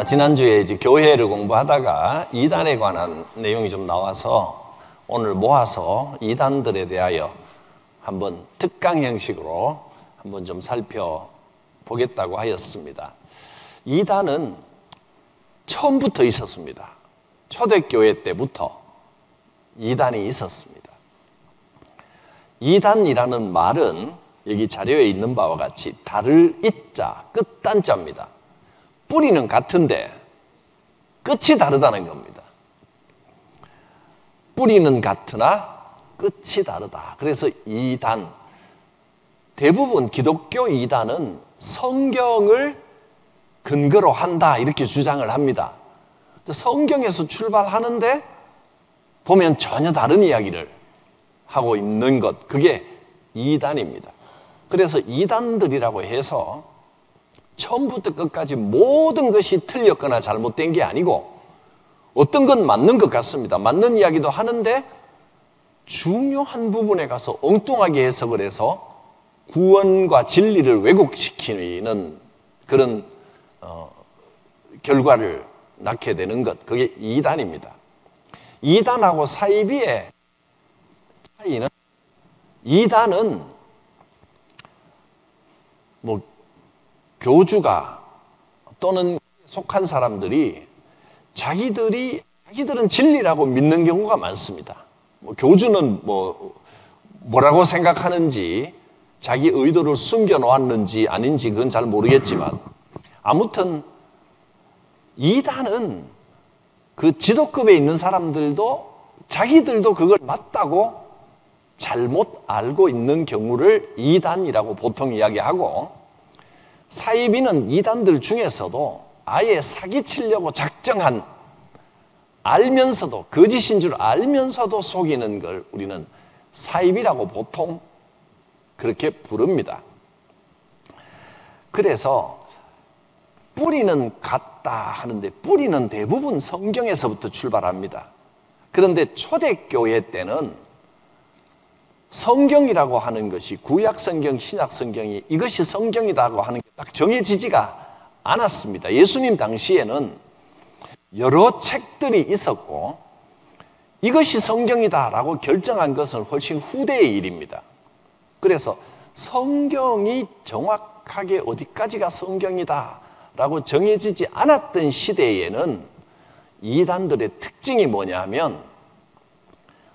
지난주에 이제 교회를 공부하다가 이단에 관한 내용이 좀 나와서 오늘 모아서 이단들에 대하여 한번 특강 형식으로 한번 좀 살펴보겠다고 하였습니다. 이단은 처음부터 있었습니다. 초대교회 때부터 이단이 있었습니다. 이단이라는 말은 여기 자료에 있는 바와 같이 달을 이자 끝단자입니다. 뿌리는 같은데 끝이 다르다는 겁니다. 뿌리는 같으나 끝이 다르다. 그래서 이단, 대부분 기독교 이단은 성경을 근거로 한다 이렇게 주장을 합니다. 성경에서 출발하는데 보면 전혀 다른 이야기를 하고 있는 것, 그게 이단입니다. 그래서 이단들이라고 해서 처음부터 끝까지 모든 것이 틀렸거나 잘못된 게 아니고 어떤 건 맞는 것 같습니다. 맞는 이야기도 하는데 중요한 부분에 가서 엉뚱하게 해석을 해서 구원과 진리를 왜곡시키는 그런 결과를 낳게 되는 것, 그게 이단입니다. 이단하고 사이비의 차이는, 이단은 교주가 또는 속한 사람들이 자기들은 진리라고 믿는 경우가 많습니다. 교주는 뭐라고 생각하는지, 자기 의도를 숨겨놓았는지 아닌지 그건 잘 모르겠지만, 아무튼 이단은 그 지도급에 있는 사람들도 자기들도 그걸 맞다고 잘못 알고 있는 경우를 이단이라고 보통 이야기하고, 사이비는 이단들 중에서도 아예 사기치려고 작정한, 알면서도 거짓인 줄 알면서도 속이는 걸 우리는 사이비라고 보통 그렇게 부릅니다. 그래서 뿌리는 같다 하는데 뿌리는 대부분 성경에서부터 출발합니다. 그런데 초대교회 때는 성경이라고 하는 것이 구약 성경, 신약 성경이 이것이 성경이라고 하는 게 딱 정해지지가 않았습니다. 예수님 당시에는 여러 책들이 있었고 이것이 성경이다라고 결정한 것은 훨씬 후대의 일입니다. 그래서 성경이 정확하게 어디까지가 성경이다라고 정해지지 않았던 시대에는 이단들의 특징이 뭐냐 하면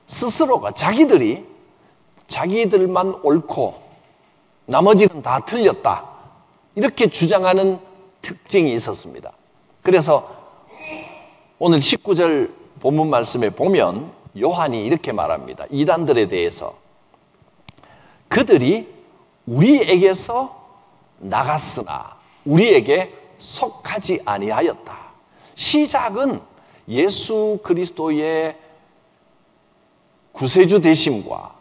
스스로가 자기들만 옳고 나머지는 다 틀렸다 이렇게 주장하는 특징이 있었습니다. 그래서 오늘 19절 본문 말씀에 보면 요한이 이렇게 말합니다. 이단들에 대해서 그들이 우리에게서 나갔으나 우리에게 속하지 아니하였다. 시작은 예수 그리스도의 구세주 되심과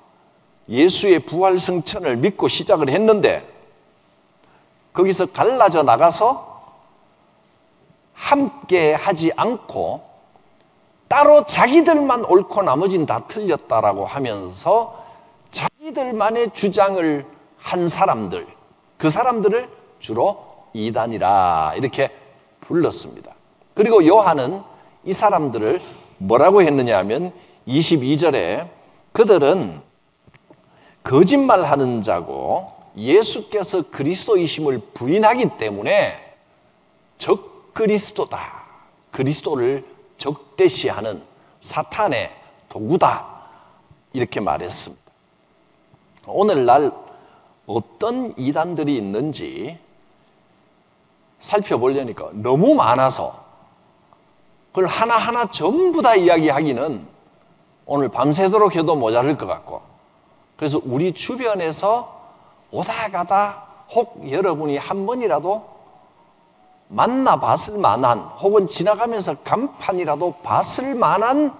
예수의 부활 승천을 믿고 시작을 했는데 거기서 갈라져 나가서 함께 하지 않고 따로 자기들만 옳고 나머지는 다 틀렸다라고 하면서 자기들만의 주장을 한 사람들, 그 사람들을 주로 이단이라 이렇게 불렀습니다. 그리고 요한은 이 사람들을 뭐라고 했느냐 하면 22절에 그들은 거짓말하는 자고 예수께서 그리스도이심을 부인하기 때문에 적그리스도다. 그리스도를 적대시하는 사탄의 도구다. 이렇게 말했습니다. 오늘날 어떤 이단들이 있는지 살펴보려니까 너무 많아서 그걸 하나하나 전부 다 이야기하기는 오늘 밤새도록 해도 모자랄 것 같고, 그래서 우리 주변에서 오다 가다 혹 여러분이 한 번이라도 만나봤을 만한 혹은 지나가면서 간판이라도 봤을 만한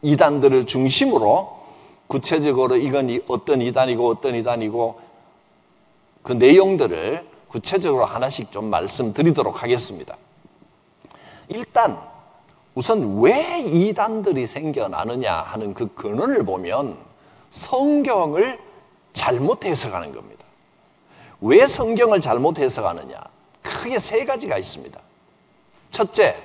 이단들을 중심으로 구체적으로 이건 어떤 이단이고 그 내용들을 구체적으로 하나씩 좀 말씀드리도록 하겠습니다. 일단 우선 왜 이단들이 생겨나느냐 하는 그 근원을 보면 성경을 잘못 해석하는 겁니다. 왜 성경을 잘못 해석하느냐? 크게 세 가지가 있습니다. 첫째,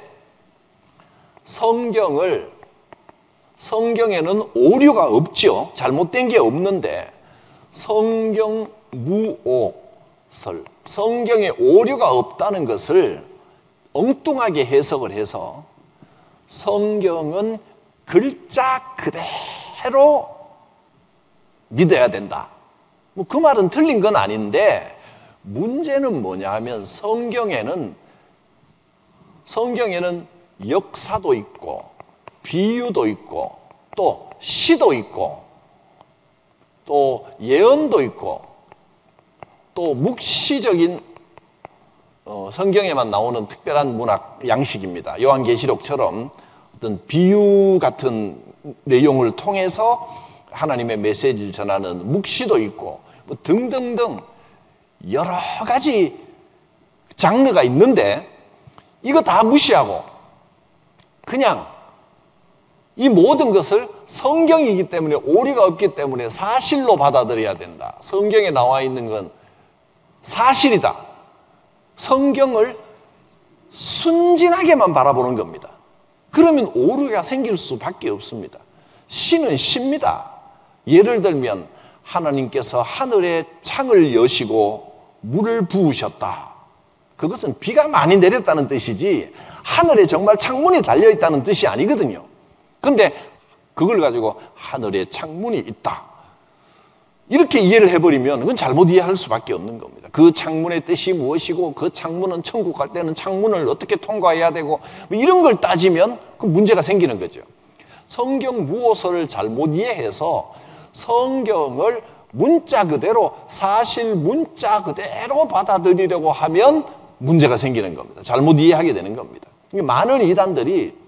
성경에는 오류가 없죠. 잘못된 게 없는데 성경 무오설, 성경에 오류가 없다는 것을 엉뚱하게 해석을 해서 성경은 글자 그대로 믿어야 된다. 뭐 그 말은 틀린 건 아닌데 문제는 뭐냐 하면 성경에는 역사도 있고 비유도 있고 또 시도 있고 또 예언도 있고 또 묵시적인 성경에만 나오는 특별한 문학 양식입니다. 요한계시록처럼 어떤 비유 같은 내용을 통해서 하나님의 메시지를 전하는 묵시도 있고 뭐 등등등 여러 가지 장르가 있는데 이거 다 무시하고 그냥 이 모든 것을 성경이기 때문에 오류가 없기 때문에 사실로 받아들여야 된다. 성경에 나와 있는 건 사실이다. 성경을 순진하게만 바라보는 겁니다. 그러면 오류가 생길 수밖에 없습니다. 시는 시입니다. 예를 들면 하나님께서 하늘의 창을 여시고 물을 부으셨다. 그것은 비가 많이 내렸다는 뜻이지 하늘에 정말 창문이 달려있다는 뜻이 아니거든요. 그런데 그걸 가지고 하늘에 창문이 있다. 이렇게 이해를 해버리면 그건 잘못 이해할 수밖에 없는 겁니다. 그 창문의 뜻이 무엇이고 그 창문은 천국 갈 때는 창문을 어떻게 통과해야 되고 뭐 이런 걸 따지면 그 문제가 생기는 거죠. 성경 무오설을 잘못 이해해서 성경을 문자 그대로 사실 문자 그대로 받아들이려고 하면 문제가 생기는 겁니다. 잘못 이해하게 되는 겁니다. 많은 이단들이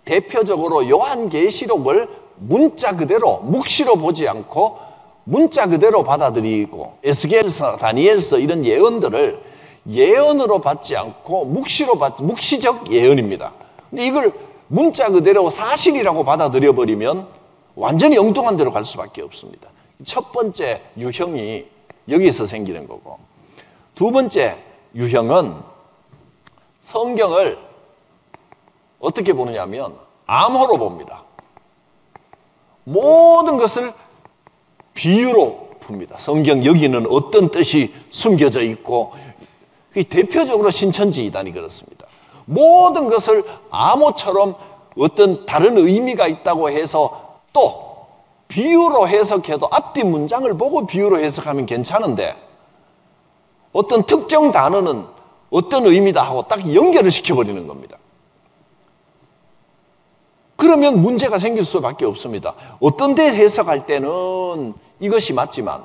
대표적으로 요한계시록을 문자 그대로 묵시로 보지 않고 문자 그대로 받아들이고 에스겔서, 다니엘서 이런 예언들을 예언으로 받지 않고 묵시적 예언입니다. 근데 이걸 문자 그대로 사실이라고 받아들여 버리면 완전히 엉뚱한 데로 갈 수밖에 없습니다. 첫 번째 유형이 여기서 생기는 거고, 두 번째 유형은 성경을 어떻게 보느냐면 암호로 봅니다. 모든 것을 비유로 봅니다. 성경 여기는 어떤 뜻이 숨겨져 있고, 대표적으로 신천지 이단이 그렇습니다. 모든 것을 암호처럼 어떤 다른 의미가 있다고 해서 또 비유로 해석해도 앞뒤 문장을 보고 비유로 해석하면 괜찮은데 어떤 특정 단어는 어떤 의미다 하고 딱 연결을 시켜버리는 겁니다. 그러면 문제가 생길 수밖에 없습니다. 어떤 데 해석할 때는 이것이 맞지만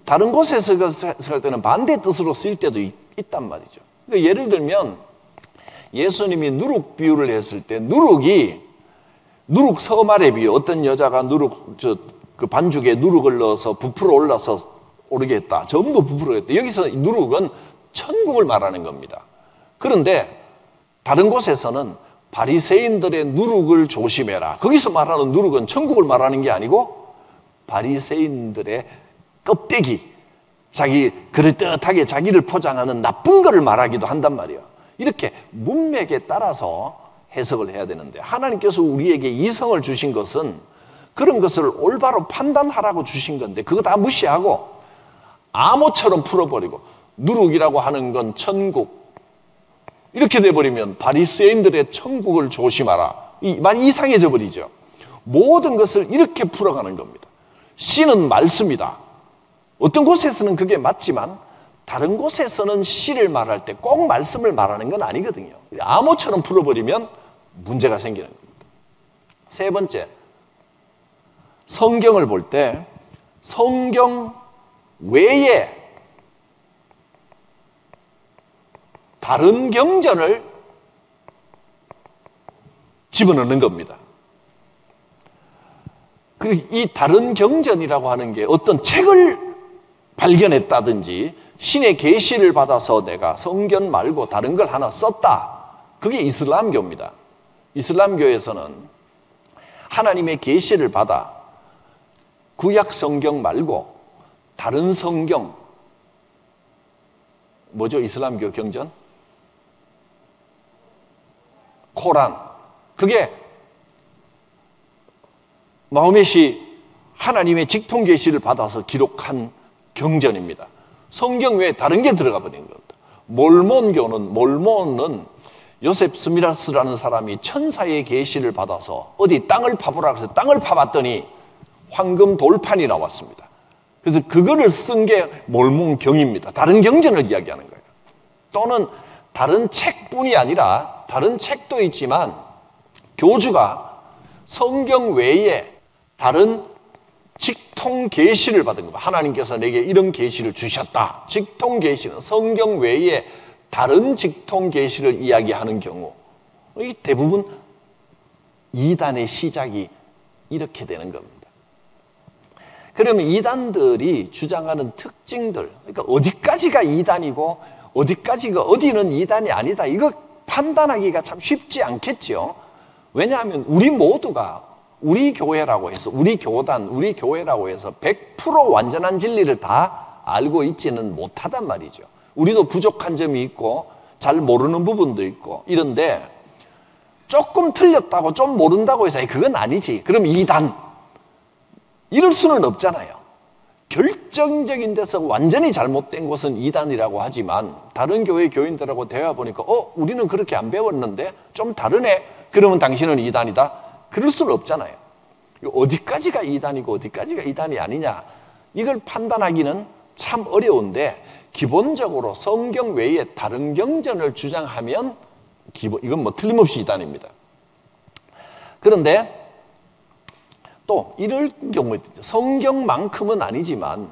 다른 곳에서 해석할 때는 반대 뜻으로 쓰일 때도 있단 말이죠. 그러니까 예를 들면 예수님이 누룩 비유를 했을 때 누룩 서말의 비유, 어떤 여자가 그 반죽에 누룩을 넣어서 부풀어 올라서 오르게 했다. 전부 부풀어 했다. 여기서 누룩은 천국을 말하는 겁니다. 그런데 다른 곳에서는 바리새인들의 누룩을 조심해라. 거기서 말하는 누룩은 천국을 말하는 게 아니고 바리새인들의 껍데기, 자기 그럴듯하게 자기를 포장하는 나쁜 거를 말하기도 한단 말이에요. 이렇게 문맥에 따라서 해석을 해야 되는데 하나님께서 우리에게 이성을 주신 것은 그런 것을 올바로 판단하라고 주신 건데 그거 다 무시하고 암호처럼 풀어버리고 누룩이라고 하는 건 천국 이렇게 돼버리면 바리새인들의 천국을 조심하라. 이 말이 이상해져 버리죠. 모든 것을 이렇게 풀어가는 겁니다. 씨는 말씀이다. 어떤 곳에서는 그게 맞지만 다른 곳에서는 씨를 말할 때 꼭 말씀을 말하는 건 아니거든요. 암호처럼 풀어버리면 문제가 생기는 겁니다. 세 번째, 성경을 볼 때 성경 외에 다른 경전을 집어넣는 겁니다. 그리고 이 다른 경전이라고 하는 게 어떤 책을 발견했다든지 신의 계시를 받아서 내가 성경 말고 다른 걸 하나 썼다. 그게 이슬람교입니다. 이슬람교에서는 하나님의 계시를 받아 구약 성경 말고 다른 성경, 뭐죠? 이슬람교 경전? 코란, 그게 마호멧이 하나님의 직통 계시를 받아서 기록한 경전입니다. 성경 외에 다른 게 들어가 버린 겁니다. 몰몬은 요셉 스미라스라는 사람이 천사의 계시를 받아서 어디 땅을 파보라 그래서 땅을 파봤더니 황금 돌판이 나왔습니다. 그래서 그거를 쓴 게 몰몬경입니다. 다른 경전을 이야기하는 거예요. 또는 다른 책뿐이 아니라 다른 책도 있지만 교주가 성경 외에 다른 직통 계시를 받은 겁니다. 하나님께서 내게 이런 계시를 주셨다. 직통 계시는 성경 외에 다른 직통 계시를 이야기하는 경우, 이 대부분 이단의 시작이 이렇게 되는 겁니다. 그러면 이단들이 주장하는 특징들, 그러니까 어디까지가 이단이고 어디까지가 어디는 이단이 아니다, 이거 판단하기가 참 쉽지 않겠죠. 왜냐하면 우리 모두가 우리 교회라고 해서, 우리 교단, 우리 교회라고 해서 100% 완전한 진리를 다 알고 있지는 못하단 말이죠. 우리도 부족한 점이 있고 잘 모르는 부분도 있고 이런데, 조금 틀렸다고 좀 모른다고 해서 그건 아니지, 그럼 이단, 이럴 수는 없잖아요. 결정적인 데서 완전히 잘못된 것은 이단이라고 하지만 다른 교회 교인들하고 대화 보니까 우리는 그렇게 안 배웠는데 좀 다르네, 그러면 당신은 이단이다, 그럴 수는 없잖아요. 어디까지가 이단이고 어디까지가 이단이 아니냐, 이걸 판단하기는 참 어려운데, 기본적으로 성경 외에 다른 경전을 주장하면 이건 뭐 틀림없이 이단입니다. 그런데 또 이럴 경우에 성경만큼은 아니지만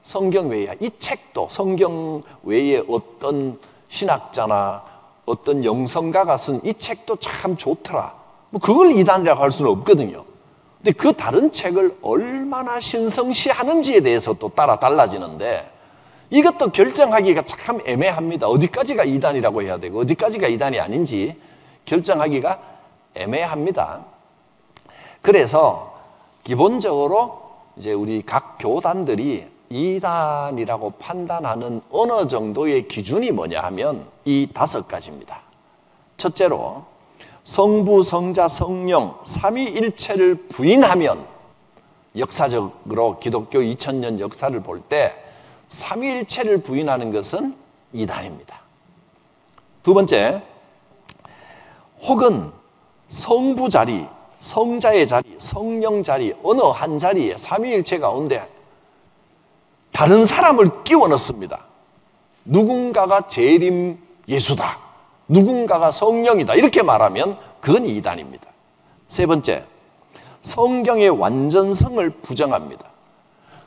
성경 외에, 이 책도 성경 외에 어떤 신학자나 어떤 영성가가 쓴 이 책도 참 좋더라, 뭐 그걸 이단이라고 할 수는 없거든요. 근데 그 다른 책을 얼마나 신성시하는지에 대해서 또 따라 달라지는데, 이것도 결정하기가 참 애매합니다. 어디까지가 이단이라고 해야 되고 어디까지가 이단이 아닌지 결정하기가 애매합니다. 그래서 기본적으로 이제 우리 각 교단들이 이단이라고 판단하는 어느 정도의 기준이 뭐냐 하면 이 5가지입니다. 첫째로, 성부, 성자, 성령 삼위일체를 부인하면, 역사적으로 기독교 2000년 역사를 볼 때 삼위일체를 부인하는 것은 이단입니다. 두 번째, 혹은 성부 자리, 성자의 자리, 성령 자리, 어느 한 자리에 삼위일체 가운데 다른 사람을 끼워 넣습니다. 누군가가 재림 예수다, 누군가가 성령이다, 이렇게 말하면 그건 이단입니다. 세 번째, 성경의 완전성을 부정합니다.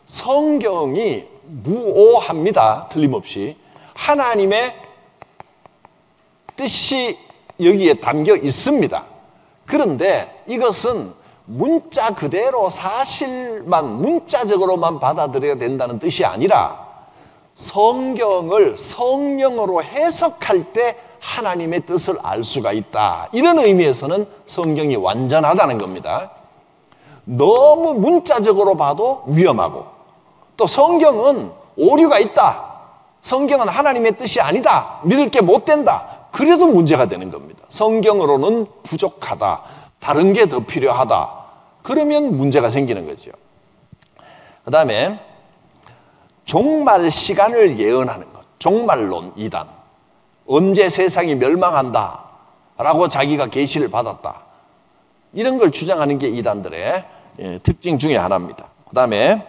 성경이 무오합니다. 틀림없이 하나님의 뜻이 여기에 담겨 있습니다. 그런데 이것은 문자 그대로 사실만, 문자적으로만 받아들여야 된다는 뜻이 아니라 성경을 성령으로 해석할 때 하나님의 뜻을 알 수가 있다, 이런 의미에서는 성경이 완전하다는 겁니다. 너무 문자적으로 봐도 위험하고, 또 성경은 오류가 있다, 성경은 하나님의 뜻이 아니다, 믿을 게 못 된다, 그래도 문제가 되는 겁니다. 성경으로는 부족하다, 다른 게 더 필요하다, 그러면 문제가 생기는 거죠. 그 다음에 종말 시간을 예언하는 것, 종말론 이단. 언제 세상이 멸망한다 라고 자기가 계시를 받았다, 이런 걸 주장하는 게 이단들의 특징 중에 하나입니다. 그 다음에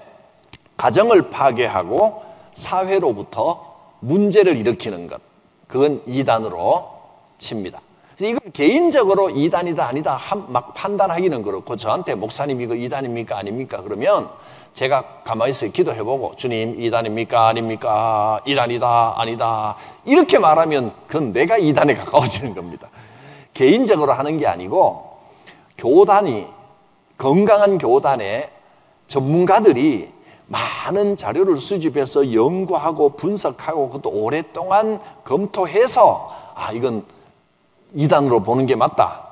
가정을 파괴하고 사회로부터 문제를 일으키는 것, 그건 이단으로 칩니다. 그래서 이걸 개인적으로 이단이다 아니다 막 판단하기는 그렇고, 저한테 목사님 이거 이단입니까 아닙니까 그러면 제가 가만히 있어 기도해보고, 주님 이단입니까 아닙니까, 이단이다 아니다, 이렇게 말하면 그건 내가 이단에 가까워지는 겁니다. 개인적으로 하는 게 아니고, 교단이, 건강한 교단의 전문가들이 많은 자료를 수집해서 연구하고 분석하고 그것도 오랫동안 검토해서 이건 이단으로 보는 게 맞다,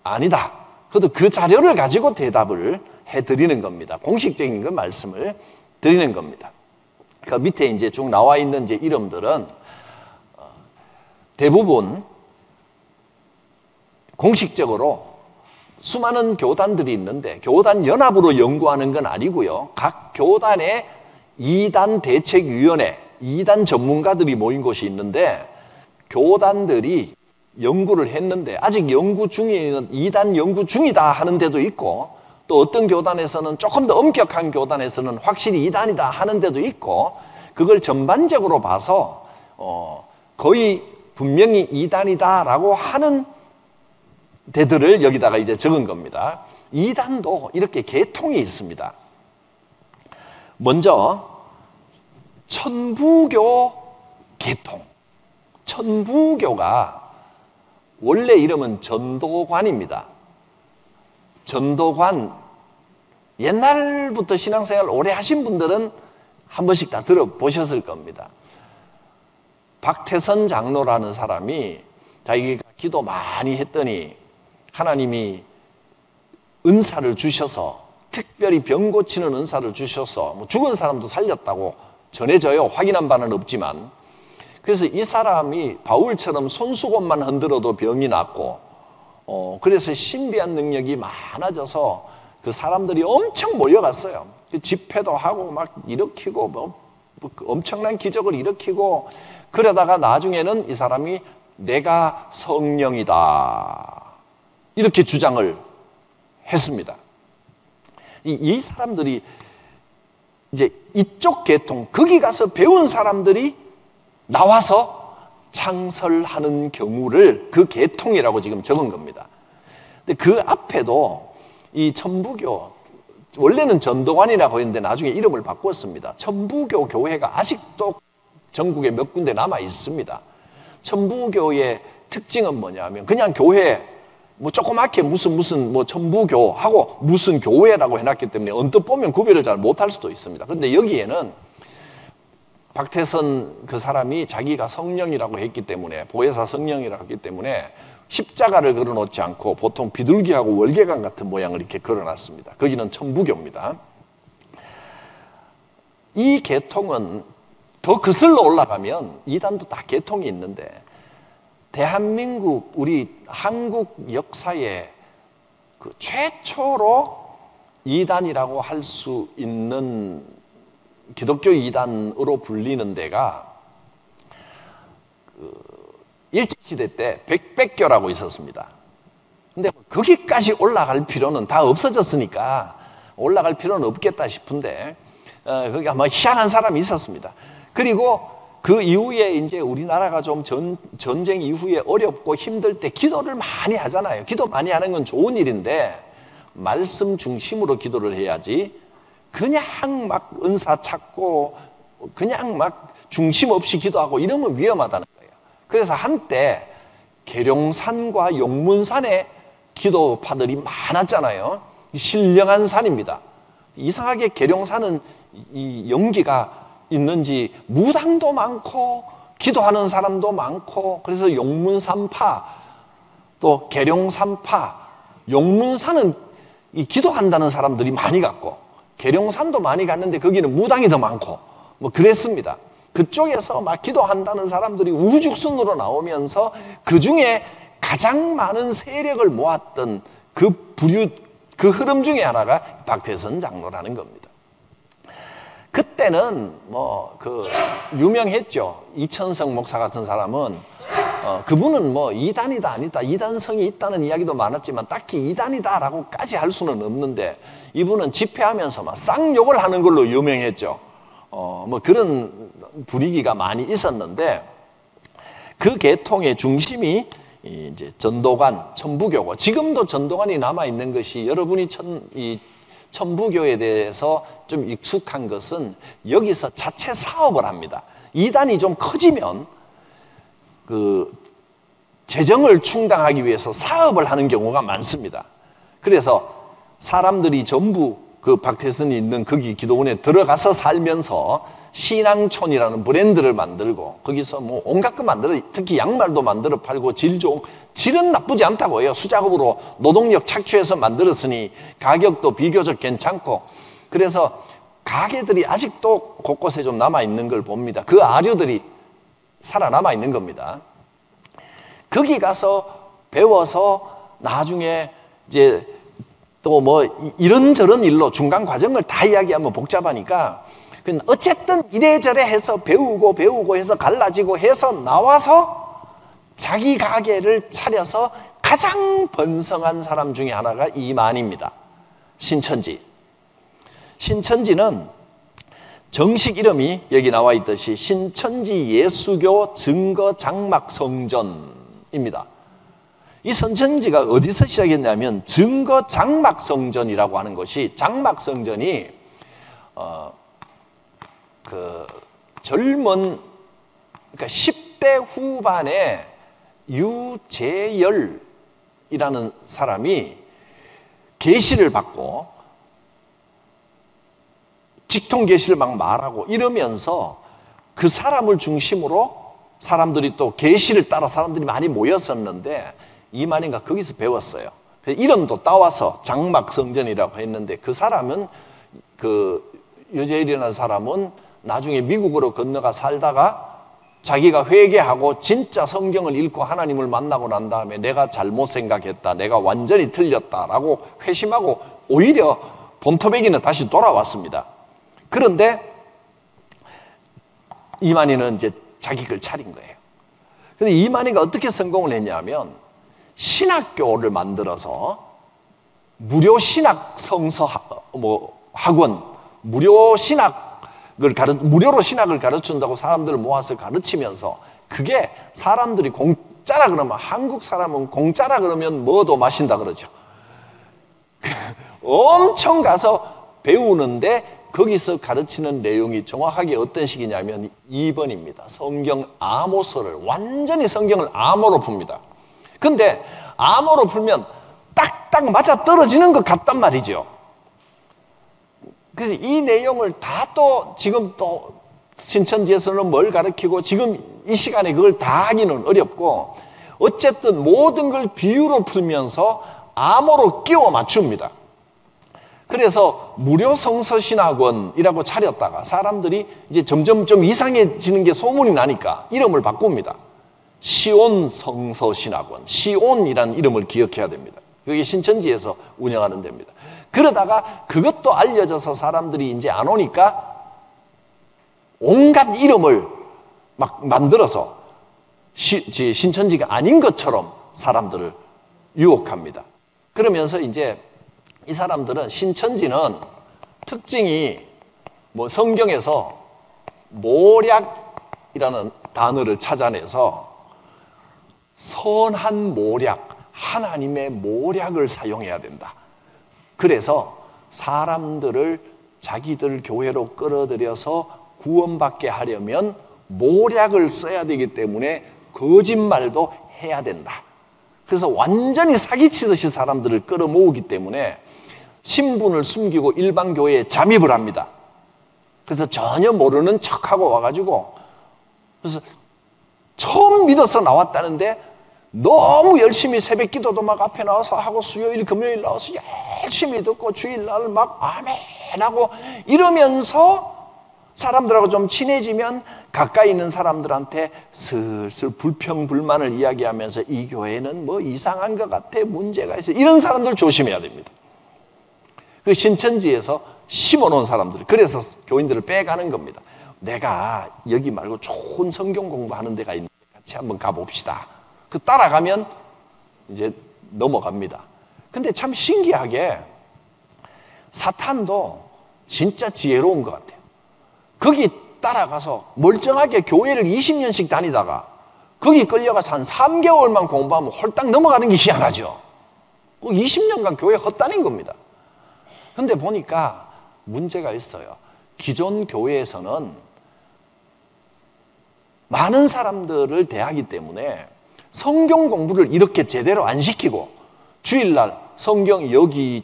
아니다, 그래도 그 자료를 가지고 대답을 해드리는 겁니다. 공식적인 그 말씀을 드리는 겁니다. 그 밑에 이제 쭉 나와 있는 이제 이름들은 대부분 공식적으로 수많은 교단들이 있는데 교단 연합으로 연구하는 건 아니고요. 각 교단의 이단 대책위원회, 이단 전문가들이 모인 곳이 있는데 교단들이 연구를 했는데 아직 연구 중에 이단 연구 중이다 하는 데도 있고 또 어떤 교단에서는 조금 더 엄격한 교단에서는 확실히 이단이다 하는 데도 있고 그걸 전반적으로 봐서 거의 분명히 이단이다라고 하는 데들을 여기다가 이제 적은 겁니다. 이단도 이렇게 계통이 있습니다. 먼저 천부교 계통. 천부교가 원래 이름은 전도관입니다. 전도관, 옛날부터 신앙생활 오래 하신 분들은 한 번씩 다 들어보셨을 겁니다. 박태선 장로라는 사람이 자기가 기도 많이 했더니 하나님이 은사를 주셔서 특별히 병 고치는 은사를 주셔서 뭐 죽은 사람도 살렸다고 전해져요. 확인한 바는 없지만. 그래서 이 사람이 바울처럼 손수건만 흔들어도 병이 낫고 그래서 신비한 능력이 많아져서 그 사람들이 엄청 몰려갔어요. 집회도 하고 막 일으키고 뭐 엄청난 기적을 일으키고 그러다가 나중에는 이 사람이 내가 성령이다 이렇게 주장을 했습니다. 이 사람들이 이제 이쪽 계통, 거기 가서 배운 사람들이 나와서 창설하는 경우를 그 계통이라고 지금 적은 겁니다. 근데 그 앞에도 이 천부교, 원래는 전도관이라고 했는데 나중에 이름을 바꿨습니다. 천부교 교회가 아직도 전국에 몇 군데 남아 있습니다. 천부교의 특징은 뭐냐면 그냥 교회 뭐 조그맣게 무슨 뭐 천부교하고 무슨 교회라고 해놨기 때문에 언뜻 보면 구별을 잘 못할 수도 있습니다. 그런데 여기에는 박태선 그 사람이 자기가 성령이라고 했기 때문에 보혜사 성령이라고 했기 때문에 십자가를 걸어놓지 않고 보통 비둘기하고 월계관 같은 모양을 이렇게 걸어놨습니다. 거기는 천부교입니다. 이 계통은 더 거슬러 올라가면 이단도 다 계통이 있는데 대한민국 우리 한국 역사에 그 최초로 이단이라고 할 수 있는 기독교 이단으로 불리는 데가 일제시대 때 백백교라고 있었습니다. 근데 거기까지 올라갈 필요는 다 없어졌으니까 올라갈 필요는 없겠다 싶은데 거기 아마 희한한 사람이 있었습니다. 그리고 그 이후에 이제 우리나라가 좀 전쟁 이후에 어렵고 힘들 때 기도를 많이 하잖아요. 기도 많이 하는 건 좋은 일인데 말씀 중심으로 기도를 해야지 그냥 막 은사 찾고 그냥 막 중심 없이 기도하고 이러면 위험하다는 거예요. 그래서 한때 계룡산과 용문산에 기도파들이 많았잖아요. 신령한 산입니다. 이상하게 계룡산은 이 연기가 있는지 무당도 많고 기도하는 사람도 많고 그래서 용문산파 또 계룡산파 용문산은 이 기도한다는 사람들이 많이 갔고 계룡산도 많이 갔는데 거기는 무당이 더 많고 뭐 그랬습니다. 그쪽에서 막 기도한다는 사람들이 우후죽순으로 나오면서 그 중에 가장 많은 세력을 모았던 그 흐름 중에 하나가 박태선 장로라는 겁니다. 그때는 뭐 그 유명했죠. 이천성 목사 같은 사람은 그분은 뭐 이단이다 아니다 이단성이 있다는 이야기도 많았지만 딱히 이단이다라고까지 할 수는 없는데 이분은 집회하면서 막 쌍욕을 하는 걸로 유명했죠. 뭐 그런 분위기가 많이 있었는데 그 계통의 중심이 이제 전도관, 천부교고 지금도 전도관이 남아 있는 것이 여러분이 천부교에 대해서 좀 익숙한 것은 여기서 자체 사업을 합니다. 이단이 좀 커지면 그 재정을 충당하기 위해서 사업을 하는 경우가 많습니다. 그래서 사람들이 전부 그 박태선이 있는 거기 기도원에 들어가서 살면서 신앙촌이라는 브랜드를 만들고 거기서 뭐 온갖 거 만들어 특히 양말도 만들어 팔고 질은 나쁘지 않다고 해요. 수작업으로 노동력 착취해서 만들었으니 가격도 비교적 괜찮고 그래서 가게들이 아직도 곳곳에 좀 남아있는 걸 봅니다. 그 아류들이 살아남아 있는 겁니다. 거기 가서 배워서 나중에 이제 또 뭐 이런저런 일로 중간 과정을 다 이야기하면 복잡하니까 어쨌든 이래저래 해서 배우고 해서 갈라지고 해서 나와서 자기 가게를 차려서 가장 번성한 사람 중에 하나가 이만희입니다. 신천지. 신천지는 정식 이름이 여기 나와 있듯이 신천지 예수교 증거 장막 성전입니다. 이 선천지가 어디서 시작했냐면 증거 장막 성전이라고 하는 것이, 장막 성전이 젊은, 그러니까 10대 후반에 유재열이라는 사람이 계시를 받고 직통 계시를 막 말하고 이러면서 그 사람을 중심으로 사람들이 또 계시를 따라 사람들이 많이 모였었는데 이만희가 거기서 배웠어요. 이름도 따와서 장막 성전이라고 했는데 그 사람은, 그 유재열이라는 사람은 나중에 미국으로 건너가 살다가 자기가 회개하고 진짜 성경을 읽고 하나님을 만나고 난 다음에 내가 잘못 생각했다, 내가 완전히 틀렸다라고 회심하고 오히려 본토배기는 다시 돌아왔습니다. 그런데 이만희는 이제 자기 걸 차린 거예요. 근데 이만희가 어떻게 성공을 했냐면 신학교를 만들어서 무료 신학 성서 학원, 무료로 신학을 가르친다고 사람들을 모아서 가르치면서, 그게 사람들이 공짜라 그러면, 한국 사람은 공짜라 그러면 뭐도 마신다 그러죠. 엄청 가서 배우는데 거기서 가르치는 내용이 정확하게 어떤 식이냐면 2번입니다. 성경 암호서를, 완전히 성경을 암호로 풉니다. 근데 암호로 풀면 딱딱 맞아 떨어지는 것 같단 말이죠. 그래서 이 내용을 다 또 지금 또 신천지에서는 뭘 가르치고 지금 이 시간에 그걸 다 하기는 어렵고, 어쨌든 모든 걸 비유로 풀면서 암호로 끼워 맞춥니다. 그래서 무료 성서신학원이라고 차렸다가 사람들이 이제 점점 좀 이상해지는 게 소문이 나니까 이름을 바꿉니다. 시온 성서신학원, 시온이라는 이름을 기억해야 됩니다. 그게 신천지에서 운영하는 데입니다. 그러다가 그것도 알려져서 사람들이 이제 안 오니까 온갖 이름을 막 만들어서 신천지가 아닌 것처럼 사람들을 유혹합니다. 그러면서 이제 이 사람들은, 신천지는 특징이 뭐 성경에서 모략이라는 단어를 찾아내서 선한 모략, 하나님의 모략을 사용해야 된다. 그래서 사람들을 자기들 교회로 끌어들여서 구원받게 하려면 모략을 써야 되기 때문에 거짓말도 해야 된다. 그래서 완전히 사기치듯이 사람들을 끌어모으기 때문에 신분을 숨기고 일반 교회에 잠입을 합니다. 그래서 전혀 모르는 척하고 와가지고, 그래서 처음 믿어서 나왔다는데 너무 열심히 새벽 기도도 막 앞에 나와서 하고 수요일 금요일 나와서 열심히 듣고 주일날 막 아멘하고 이러면서 사람들하고 좀 친해지면 가까이 있는 사람들한테 슬슬 불평불만을 이야기하면서 이 교회는 뭐 이상한 것 같아, 문제가 있어, 이런 사람들 조심해야 됩니다. 그 신천지에서 심어놓은 사람들, 그래서 교인들을 빼가는 겁니다. 내가 여기 말고 좋은 성경 공부하는 데가 있는데 같이 한번 가봅시다. 그 따라가면 이제 넘어갑니다. 근데 참 신기하게 사탄도 진짜 지혜로운 것 같아요. 거기 따라가서 멀쩡하게 교회를 20년씩 다니다가 거기 끌려가서 한 3개월만 공부하면 홀딱 넘어가는 게 희한하죠. 20년간 교회 헛다닌 겁니다. 근데 보니까 문제가 있어요. 기존 교회에서는 많은 사람들을 대하기 때문에 성경 공부를 이렇게 제대로 안 시키고 주일날 성경 여기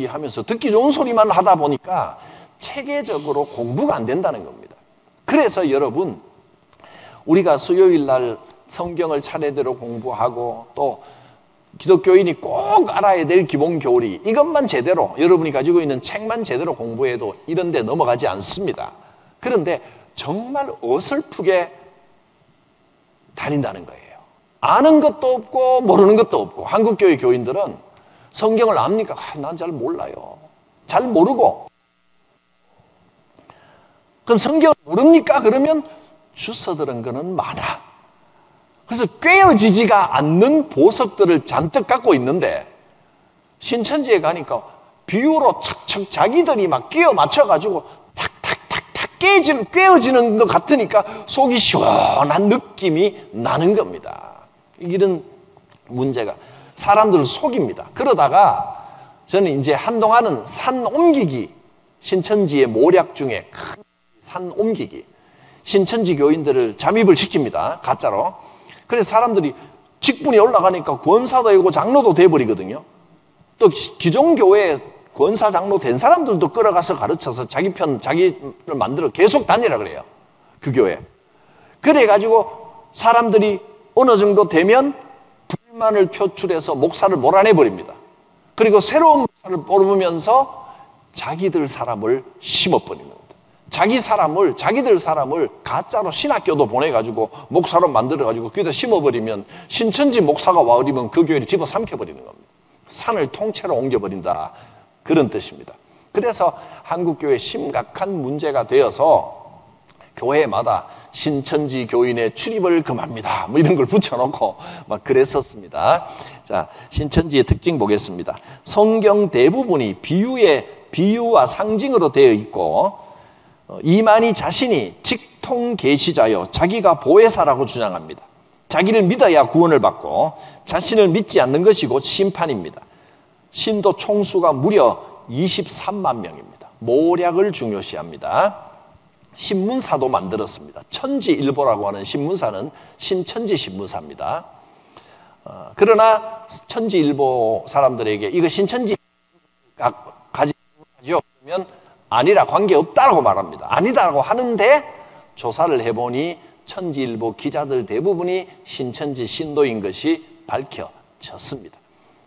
하면서 듣기 좋은 소리만 하다 보니까 체계적으로 공부가 안 된다는 겁니다. 그래서 여러분, 우리가 수요일날 성경을 차례대로 공부하고 또 기독교인이 꼭 알아야 될 기본 교리, 이것만 제대로, 여러분이 가지고 있는 책만 제대로 공부해도 이런 데 넘어가지 않습니다. 그런데 정말 어설프게 다닌다는 거예요. 아는 것도 없고 모르는 것도 없고, 한국교회 교인들은 성경을 압니까? 난 잘 몰라요. 잘 모르고. 그럼 성경을 모릅니까? 그러면 주워들은 거는 많아. 그래서 꿰어지지가 않는 보석들을 잔뜩 갖고 있는데, 신천지에 가니까 비유로 척척 자기들이 막 끼워 맞춰가지고 탁탁탁탁 꿰어지는 것 같으니까 속이 시원한 느낌이 나는 겁니다. 이런 문제가 사람들을 속입니다. 그러다가 저는 이제 한동안은 산 옮기기, 신천지의 모략 중에 큰 산 옮기기, 신천지 교인들을 잠입을 시킵니다. 가짜로. 그래서 사람들이 직분이 올라가니까 권사도 되고 장로도 돼버리거든요. 또 기존 교회에 권사 장로 된 사람들도 끌어가서 가르쳐서 자기를 만들어 계속 다니라 그래요. 그 교회. 그래가지고 사람들이 어느 정도 되면 불만을 표출해서 목사를 몰아내버립니다. 그리고 새로운 목사를 뽑으면서 자기들 사람을 심어버립니다. 자기들 사람을 가짜로 신학교도 보내가지고 목사로 만들어가지고 거기다 심어버리면 신천지 목사가 와버리면 그 교회를 집어삼켜버리는 겁니다. 산을 통째로 옮겨버린다. 그런 뜻입니다. 그래서 한국교회에 심각한 문제가 되어서 교회마다 신천지 교인의 출입을 금합니다. 뭐 이런 걸 붙여놓고 막 그랬었습니다. 자, 신천지의 특징 보겠습니다. 성경 대부분이 비유와 상징으로 되어 있고, 이만희 자신이 직통 계시자요 자기가 보혜사라고 주장합니다. 자기를 믿어야 구원을 받고 자신을 믿지 않는 것이 곧 심판입니다. 신도 총수가 무려 23만 명입니다. 모략을 중요시합니다. 신문사도 만들었습니다. 천지일보라고 하는 신문사는 신천지 신문사입니다. 그러나 천지일보 사람들에게 이거 신천지 가지고 그러면 아니라 관계없다라고 말합니다. 아니다라고 하는데 조사를 해보니 천지일보 기자들 대부분이 신천지 신도인 것이 밝혀졌습니다.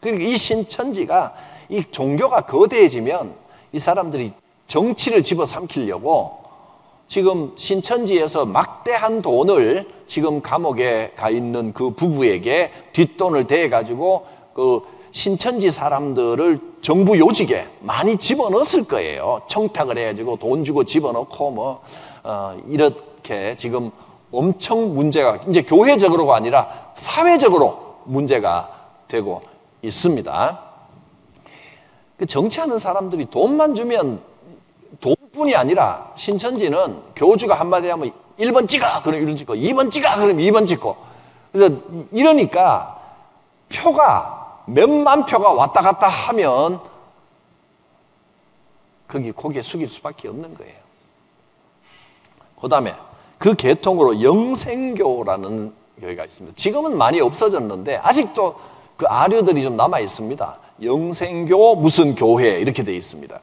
그리고 이 신천지가, 이 종교가 거대해지면 이 사람들이 정치를 집어삼키려고 지금 신천지에서 막대한 돈을 지금 감옥에 가 있는 그 부부에게 뒷돈을 대가지고 그 신천지 사람들을 정부 요직에 많이 집어넣었을 거예요. 청탁을 해가지고 돈 주고 집어넣고 이렇게 지금 엄청 문제가 이제 교회적으로가 아니라 사회적으로 문제가 되고 있습니다. 그 정치하는 사람들이 돈만 주면, 돈뿐이 아니라 신천지는 교주가 한마디 하면 1번 찍어! 그럼 1번 찍고, 2번 찍어! 그럼 2번 찍고. 그래서 이러니까 표가 몇만 표가 왔다 갔다 하면 거기 고개 숙일 수밖에 없는 거예요. 그 다음에 그 계통으로 영생교라는 교회가 있습니다. 지금은 많이 없어졌는데 아직도 그 아류들이 좀 남아 있습니다. 영생교 무슨 교회 이렇게 되어 있습니다.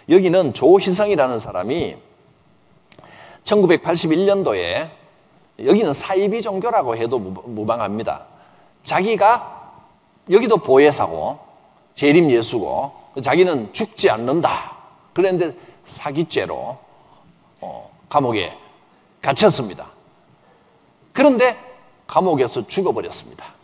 여기는 조희성이라는 사람이 1981년도에, 여기는 사이비 종교라고 해도 무방합니다. 자기가 여기도 보혜사고 재림 예수고 자기는 죽지 않는다. 그런데 사기죄로 감옥에 갇혔습니다. 그런데 감옥에서 죽어버렸습니다.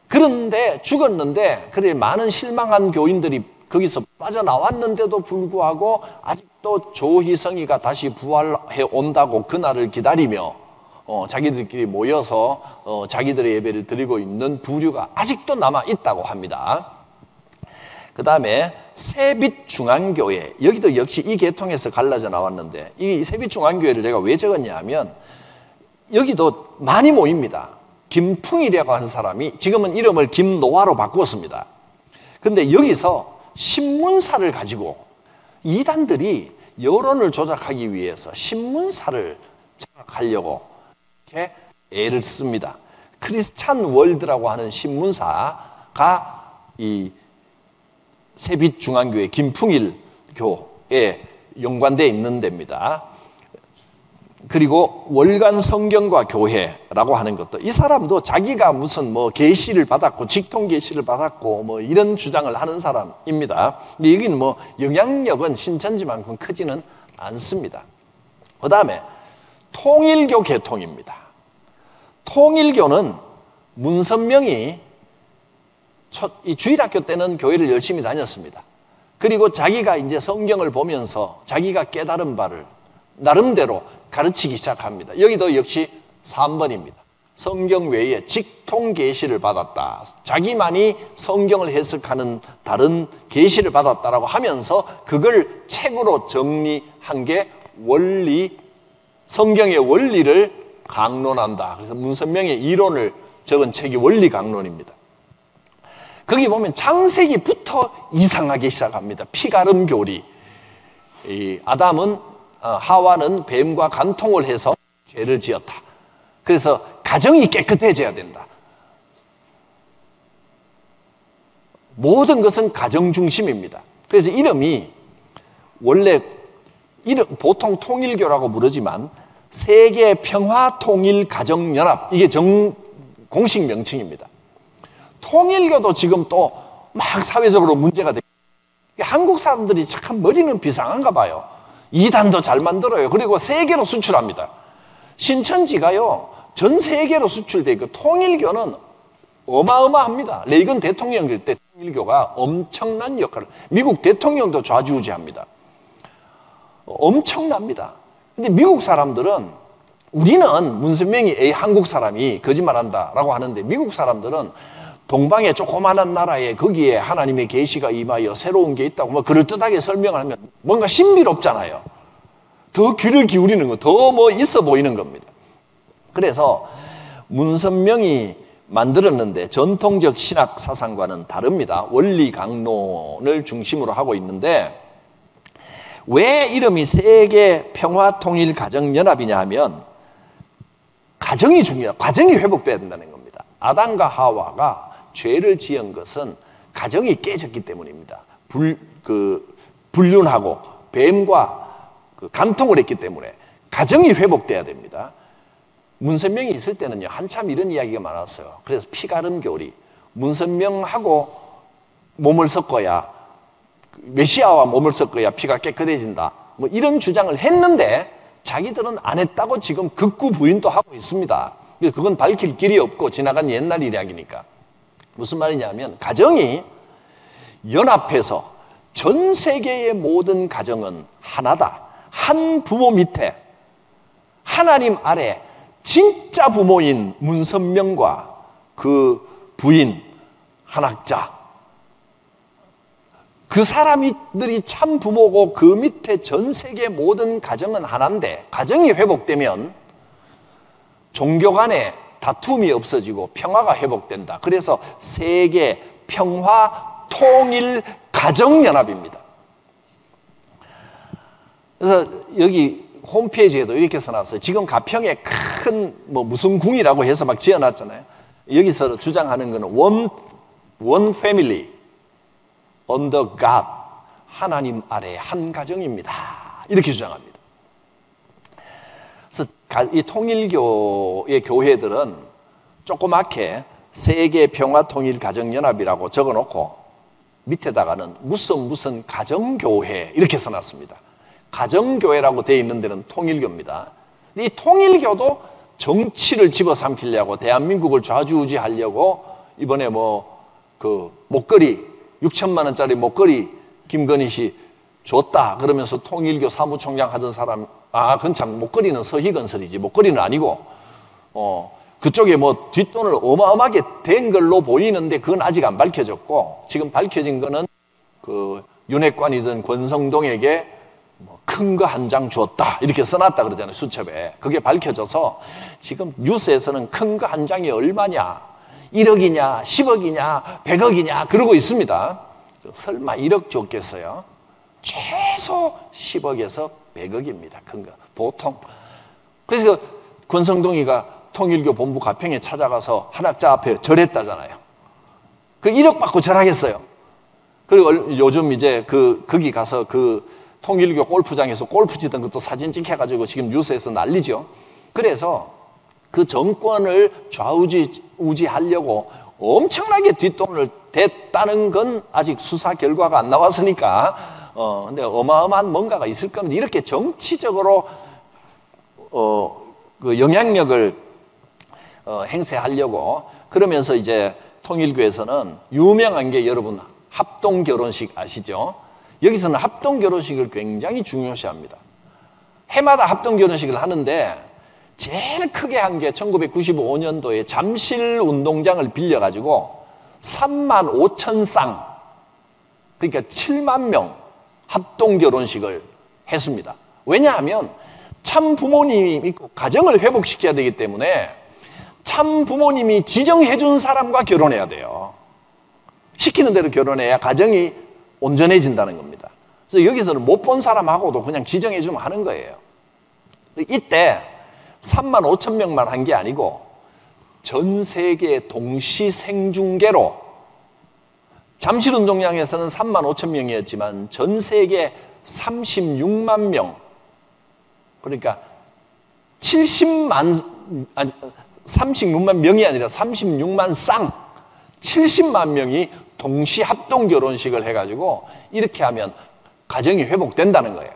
그런데 죽었는데 그래 많은 실망한 교인들이 거기서 빠져나왔는데도 불구하고 아직도 조희성이가 다시 부활해 온다고 그날을 기다리며 자기들끼리 모여서 자기들의 예배를 드리고 있는 부류가 아직도 남아 있다고 합니다. 그 다음에 새빛중앙교회, 여기도 역시 이 계통에서 갈라져 나왔는데, 이 새빛중앙교회를 제가 왜 적었냐 하면 여기도 많이 모입니다. 김풍이라고 하는 사람이 지금은 이름을 김노아로 바꾸었습니다. 근데 여기서 신문사를 가지고 이단들이 여론을 조작하기 위해서 신문사를 장악하려고 이렇게 애를 씁니다. 크리스찬 월드라고 하는 신문사가 이 새빛중앙교회 김풍일 교에 연관되어 있는 데입니다. 그리고 월간 성경과 교회라고 하는 것도, 이 사람도 자기가 무슨 뭐 계시를 받았고 직통 계시를 받았고 뭐 이런 주장을 하는 사람입니다. 근데 여기는 뭐 영향력은 신천지만큼 크지는 않습니다. 그 다음에 통일교 계통입니다. 통일교는 문선명이 이 주일학교 때는 교회를 열심히 다녔습니다. 그리고 자기가 이제 성경을 보면서 자기가 깨달은 바를 나름대로 가르치기 시작합니다. 여기도 역시 3번입니다. 성경 외에 직통 계시를 받았다. 자기만이 성경을 해석하는 다른 계시를 받았다라고 하면서 그걸 책으로 정리한 게 원리, 성경의 원리를 강론한다. 그래서 문선명의 이론을 적은 책이 원리 강론입니다. 거기 보면 창세기부터 이상하게 시작합니다. 피가름 교리. 하와는 뱀과 간통을 해서 죄를 지었다. 그래서 가정이 깨끗해져야 된다. 모든 것은 가정 중심입니다. 그래서 이름이 원래 보통 통일교라고 부르지만 세계 평화 통일 가정 연합, 이게 공식 명칭입니다. 통일교도 지금 또 막 사회적으로 문제가 되고, 한국 사람들이 참 머리는 비상한가 봐요. 이단도 잘 만들어요. 그리고 세계로 수출합니다. 신천지가요 전 세계로 수출돼 있고, 통일교는 어마어마합니다. 레이건 대통령일 때 통일교가 엄청난 역할을, 미국 대통령도 좌지우지합니다. 엄청납니다. 근데 미국 사람들은, 우리는 문선명이 한국 사람이 거짓말한다라고 하는데, 미국 사람들은 동방의 조그마한 나라에 거기에 하나님의 계시가 임하여 새로운 게 있다고 뭐 그럴듯하게 설명을 하면 뭔가 신비롭잖아요. 더 귀를 기울이는 거, 더 뭐 있어 보이는 겁니다. 그래서 문선명이 만들었는데 전통적 신학 사상과는 다릅니다. 원리 강론을 중심으로 하고 있는데, 왜 이름이 세계 평화 통일 가정 연합이냐 하면 가정이 중요해요. 가정이 회복돼야 된다는 겁니다. 아담과 하와가 죄를 지은 것은 가정이 깨졌기 때문입니다. 불륜하고 뱀과 간통을 했기 때문에 가정이 회복돼야 됩니다. 문선명이 있을 때는요 한참 이런 이야기가 많았어요. 그래서 피가름 교리, 문선명하고 몸을 섞어야, 메시아와 몸을 섞어야 피가 깨끗해진다, 뭐 이런 주장을 했는데 자기들은 안 했다고 지금 극구 부인도 하고 있습니다. 그건 밝힐 길이 없고 지나간 옛날 이야기니까. 무슨 말이냐면, 가정이 연합해서 전 세계의 모든 가정은 하나다. 한 부모 밑에 하나님 아래 진짜 부모인 문선명과 그 부인 한학자, 그 사람들이 참 부모고 그 밑에 전 세계 모든 가정은 하나인데, 가정이 회복되면 종교 간에 다툼이 없어지고 평화가 회복된다. 그래서 세계 평화 통일 가정연합입니다. 그래서 여기 홈페이지에도 이렇게 써놨어요. 지금 가평에 큰 무슨 궁이라고 해서 막 지어놨잖아요. 여기서 주장하는 거는 one family under God, 하나님 아래 한 가정입니다. 이렇게 주장합니다. 그래서 이 통일교의 교회들은 조그맣게 세계 평화 통일 가정연합이라고 적어놓고 밑에다가는 무슨 가정교회 이렇게 써놨습니다. 가정교회라고 되어 있는 데는 통일교입니다. 이 통일교도 정치를 집어삼키려고, 대한민국을 좌지우지하려고 이번에 목걸이 6천만 원짜리 목걸이 김건희 줬다 그러면서 통일교 사무총장 하던 사람, 그건 참 목걸이는 서희건설이지 목걸이는 아니고, 그쪽에 뒷돈을 어마어마하게 댄 걸로 보이는데 그건 아직 안 밝혀졌고, 지금 밝혀진 거는 그 윤핵관이던 권성동에게 큰 거 한 장 줬다 이렇게 써놨다 그러잖아요, 수첩에. 그게 밝혀져서 지금 뉴스에서는 큰 거 한 장이 얼마냐, 1억이냐 10억이냐 100억이냐 그러고 있습니다. 설마 1억 줬겠어요? 최소 10억에서 100억입니다. 큰 거 보통. 그래서 권성동이가 통일교 본부 가평에 찾아가서 한학자 앞에 절했다잖아요. 그 1억 받고 절하겠어요? 그리고 요즘 이제 거기 가서 그 통일교 골프장에서 골프 치던 것도 사진 찍혀가지고 지금 뉴스에서 난리죠. 그래서 그 정권을 좌우지하려고 엄청나게 뒷돈을 댔다는 건 아직 수사 결과가 안 나왔으니까, 근데 어마어마한 뭔가가 있을 겁니다. 이렇게 정치적으로 그 영향력을 행사하려고 그러면서 이제 통일교에서는 유명한 게 여러분 합동 결혼식 아시죠? 여기서는 합동 결혼식을 굉장히 중요시합니다. 해마다 합동 결혼식을 하는데 제일 크게 한 게 1995년도에 잠실 운동장을 빌려가지고 3만 5천 쌍, 그러니까 7만 명 합동 결혼식을 했습니다. 왜냐하면 참 부모님이 있고 가정을 회복시켜야 되기 때문에 참 부모님이 지정해 준 사람과 결혼해야 돼요. 시키는 대로 결혼해야 가정이 온전해진다는 겁니다. 그래서 여기서는 못 본 사람하고도 그냥 지정해 주면 하는 거예요. 이때 3만 5천 명만 한 게 아니고 전 세계 동시 생중계로 잠실 운동장에서는 3만 5천 명이었지만 전 세계 36만 명, 그러니까 36만 명이 아니라 36만 쌍, 70만 명이 동시 합동 결혼식을 해가지고 이렇게 하면 가정이 회복된다는 거예요.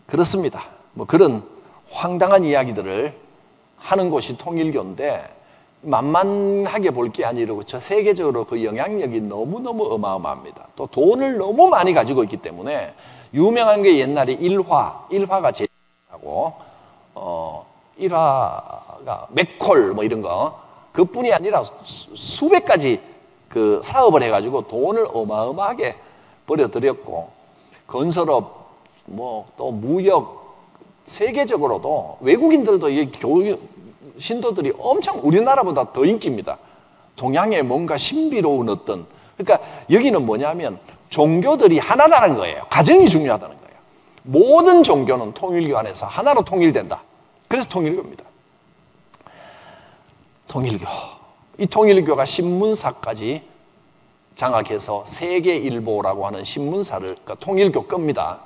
그렇습니다. 뭐 그런 황당한 이야기들을 하는 곳이 통일교인데 만만하게 볼 게 아니고 저 세계적으로 그 영향력이 너무너무 어마어마합니다. 또 돈을 너무 많이 가지고 있기 때문에 유명한 게 옛날에 일화가 제일 하고 일화가 맥콜 뭐 이런 거 그뿐이 아니라 수백 가지 그 사업을 해가지고 돈을 어마어마하게 벌여들였고 건설업 뭐 또 무역 세계적으로도 외국인들도 이 신도들이 엄청 우리나라보다 더 인기입니다. 동양에 뭔가 신비로운 어떤, 그러니까 여기는 뭐냐면 종교들이 하나라는 거예요. 가정이 중요하다는 거예요. 모든 종교는 통일교 안에서 하나로 통일된다. 그래서 통일교입니다. 통일교. 이 통일교가 신문사까지 장악해서 세계일보라고 하는 신문사를, 그러니까 통일교 겁니다.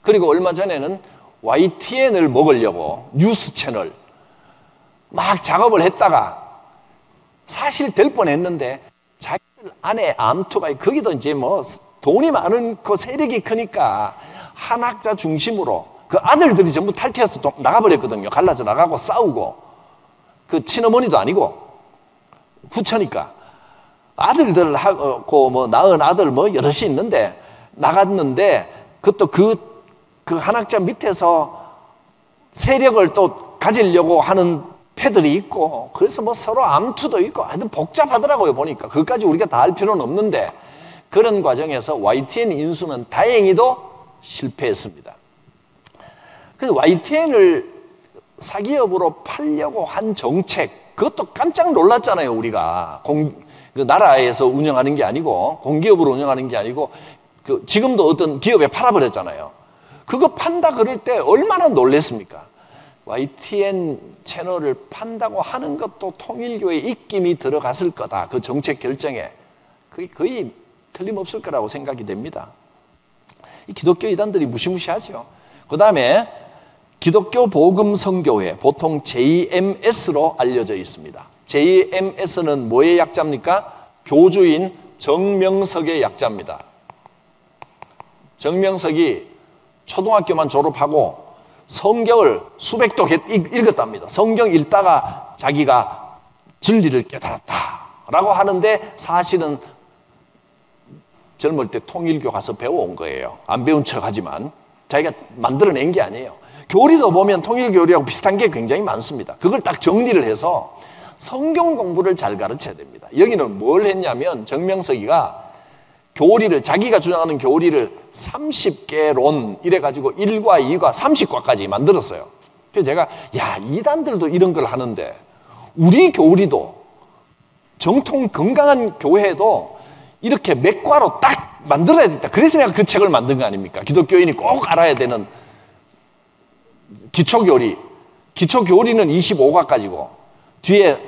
그리고 얼마 전에는 YTN을 먹으려고 뉴스 채널 막 작업을 했다가 사실 될 뻔했는데 자기들 안에 암투가 거기도 이제 뭐 돈이 많은 그 세력이 크니까 한학자 중심으로 그 아들들이 전부 탈퇴해서 나가버렸거든요. 갈라져 나가고 싸우고 그 친어머니도 아니고 후처니까 아들들 하고 뭐 낳은 아들 뭐 여럿이 있는데 나갔는데 그것도 그 한학자 밑에서 세력을 또 가지려고 하는 패들이 있고 그래서 뭐 서로 암투도 있고 하여튼 복잡하더라고요. 보니까 그것까지 우리가 다 알 필요는 없는데 그런 과정에서 YTN 인수는 다행히도 실패했습니다. 그래서 YTN을 사기업으로 팔려고 한 정책 그것도 깜짝 놀랐잖아요. 우리가 그 나라에서 운영하는 게 아니고 공기업으로 운영하는 게 아니고 지금도 어떤 기업에 팔아버렸잖아요. 그거 판다 그럴 때 얼마나 놀랬습니까? YTN 채널을 판다고 하는 것도 통일교의 입김이 들어갔을 거다. 그 정책 결정에. 그게 거의 틀림없을 거라고 생각이 됩니다. 이 기독교 이단들이 무시무시하죠. 그 다음에 기독교 복음선교회, 보통 JMS로 알려져 있습니다. JMS는 뭐의 약자입니까? 교주인 정명석의 약자입니다. 정명석이 초등학교만 졸업하고 성경을 수백 독 읽었답니다. 성경 읽다가 자기가 진리를 깨달았다라고 하는데 사실은 젊을 때 통일교 가서 배워온 거예요. 안 배운 척하지만 자기가 만들어낸 게 아니에요. 교리도 보면 통일교리하고 비슷한 게 굉장히 많습니다. 그걸 딱 정리를 해서 성경 공부를 잘 가르쳐야 됩니다. 여기는 뭘 했냐면 정명석이가 교리를 자기가 주장하는 교리를 30개론 이래가지고 1과 2과 30과까지 만들었어요. 그래서 제가 이단들도 이런 걸 하는데 우리 교리도 정통 건강한 교회도 이렇게 몇 과로 딱 만들어야 된다. 그래서 내가 그 책을 만든 거 아닙니까? 기독교인이 꼭 알아야 되는 기초교리. 기초교리는 25과까지고 뒤에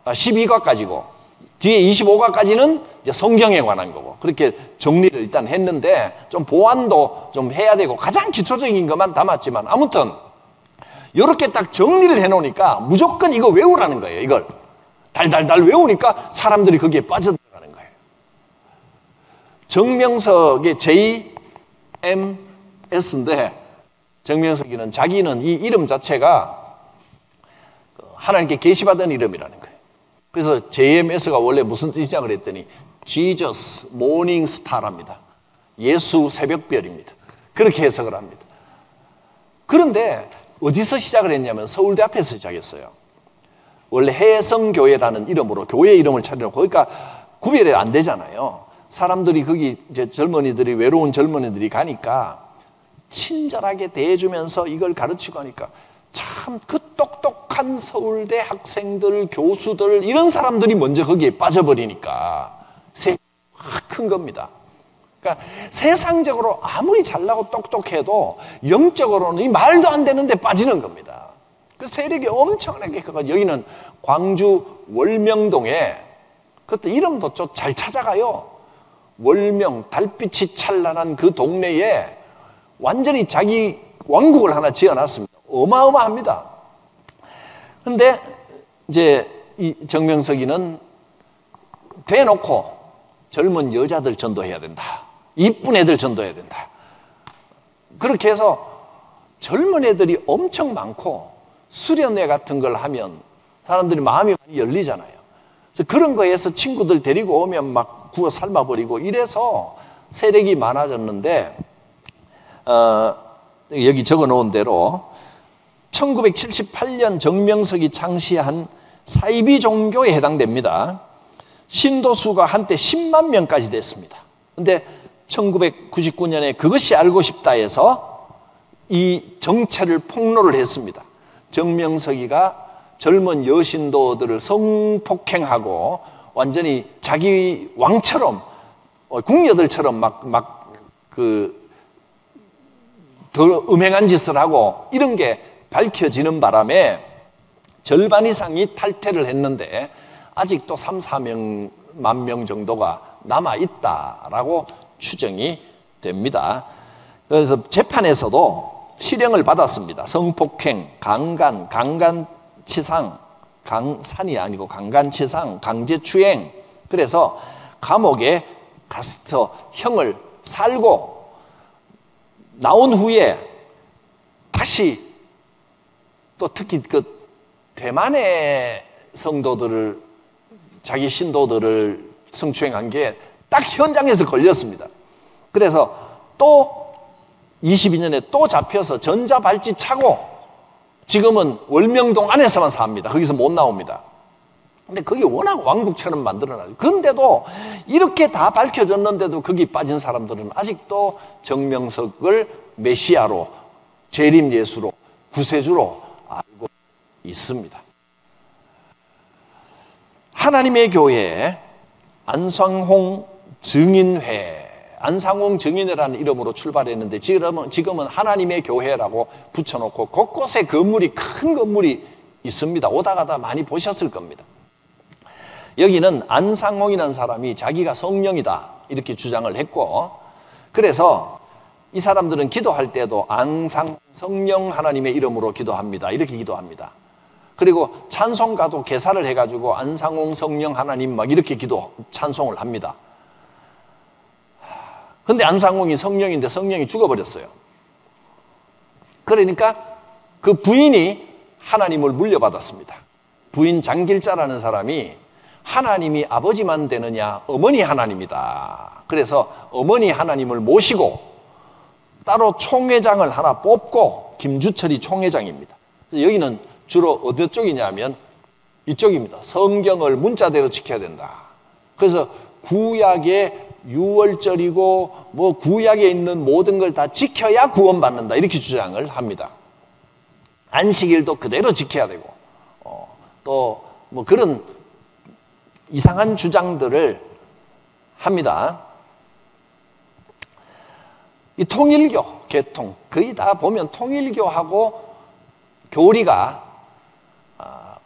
12과까지고 뒤에 25과까지는 이제 성경에 관한 거고 그렇게 정리를 일단 했는데 좀 보완도 좀 해야 되고 가장 기초적인 것만 담았지만 아무튼 이렇게 딱 정리를 해놓으니까 무조건 이거 외우라는 거예요. 이걸 달달달 외우니까 사람들이 거기에 빠져들어가는 거예요. 정명석의 JMS인데 정명석이는 자기는 이 이름 자체가 하나님께 계시받은 이름이라는 거예요. 그래서 JMS가 원래 무슨 뜻이냐 그랬더니 Jesus Morning Star랍니다. 예수 새벽별입니다. 그렇게 해석을 합니다. 그런데 어디서 시작을 했냐면 서울대 앞에서 시작했어요. 원래 해성교회라는 이름으로 교회 이름을 차려놓고, 그러니까 구별이 안 되잖아요. 사람들이 거기 이제 젊은이들이, 외로운 젊은이들이 가니까 친절하게 대해주면서 이걸 가르치고 하니까 참 그 똑똑한 서울대 학생들, 교수들, 이런 사람들이 먼저 거기에 빠져버리니까 세상이 확 큰 겁니다. 그러니까 세상적으로 아무리 잘나고 똑똑해도 영적으로는 이 말도 안 되는데 빠지는 겁니다. 그 세력이 엄청나게 커서 여기는 광주 월명동에, 그것도 이름도 좀 잘 찾아가요. 월명, 달빛이 찬란한 그 동네에 완전히 자기 왕국을 하나 지어놨습니다. 어마어마합니다. 근데 이제 이 정명석이는 대놓고 젊은 여자들 전도해야 된다. 이쁜 애들 전도해야 된다. 그렇게 해서 젊은 애들이 엄청 많고 수련회 같은 걸 하면 사람들이 마음이 많이 열리잖아요. 그래서 그런 거에서 친구들 데리고 오면 막 구워 삶아버리고 이래서 세력이 많아졌는데, 여기 적어놓은 대로 1978년 정명석이 창시한 사이비 종교에 해당됩니다. 신도수가 한때 10만 명까지 됐습니다. 근데 1999년에 그것이 알고 싶다 해서 이 정체를 폭로를 했습니다. 정명석이가 젊은 여신도들을 성폭행하고 완전히 자기 왕처럼, 궁녀들처럼 더 음행한 짓을 하고 이런 게 밝혀지는 바람에 절반 이상이 탈퇴를 했는데 아직도 3, 4만 명 정도가 남아있다라고 추정이 됩니다. 그래서 재판에서도 실형을 받았습니다. 성폭행, 강간치상, 산이 아니고 강간치상, 강제추행. 그래서 감옥에 가서 형을 살고 나온 후에 다시 또 특히 그 대만의 성도들을, 자기 신도들을 성추행한 게 딱 현장에서 걸렸습니다. 그래서 또 22년에 또 잡혀서 전자발찌 차고 지금은 월명동 안에서만 삽니다. 거기서 못 나옵니다. 근데 그게 워낙 왕국처럼 만들어놔요. 그런데도 이렇게 다 밝혀졌는데도 거기 빠진 사람들은 아직도 정명석을 메시아로, 재림 예수로, 구세주로 알고 있습니다. 하나님의 교회 안상홍 증인회, 안상홍 증인회라는 이름으로 출발했는데 지금은 하나님의 교회라고 붙여놓고 곳곳에 건물이, 큰 건물이 있습니다. 오다 가다 많이 보셨을 겁니다. 여기는 안상홍이라는 사람이 자기가 성령이다 이렇게 주장을 했고, 그래서 이 사람들은 기도할 때도 안상 성령 하나님의 이름으로 기도합니다 이렇게 기도합니다. 그리고 찬송가도 개사를 해가지고 안상홍 성령 하나님 막 이렇게 찬송을 합니다. 근데 안상홍이 성령인데 성령이 죽어버렸어요. 그러니까 그 부인이 하나님을 물려받았습니다. 부인 장길자라는 사람이 하나님이 아버지만 되느냐, 어머니 하나님이다. 그래서 어머니 하나님을 모시고 따로 총회장을 하나 뽑고, 김주철이 총회장입니다. 여기는 주로 어느 쪽이냐면 이쪽입니다. 성경을 문자대로 지켜야 된다. 그래서 구약의 유월절이고 뭐 구약에 있는 모든 걸 다 지켜야 구원받는다 이렇게 주장을 합니다. 안식일도 그대로 지켜야 되고 또 뭐 그런 이상한 주장들을 합니다. 이 통일교 계통 거의 다 보면 통일교하고 교리가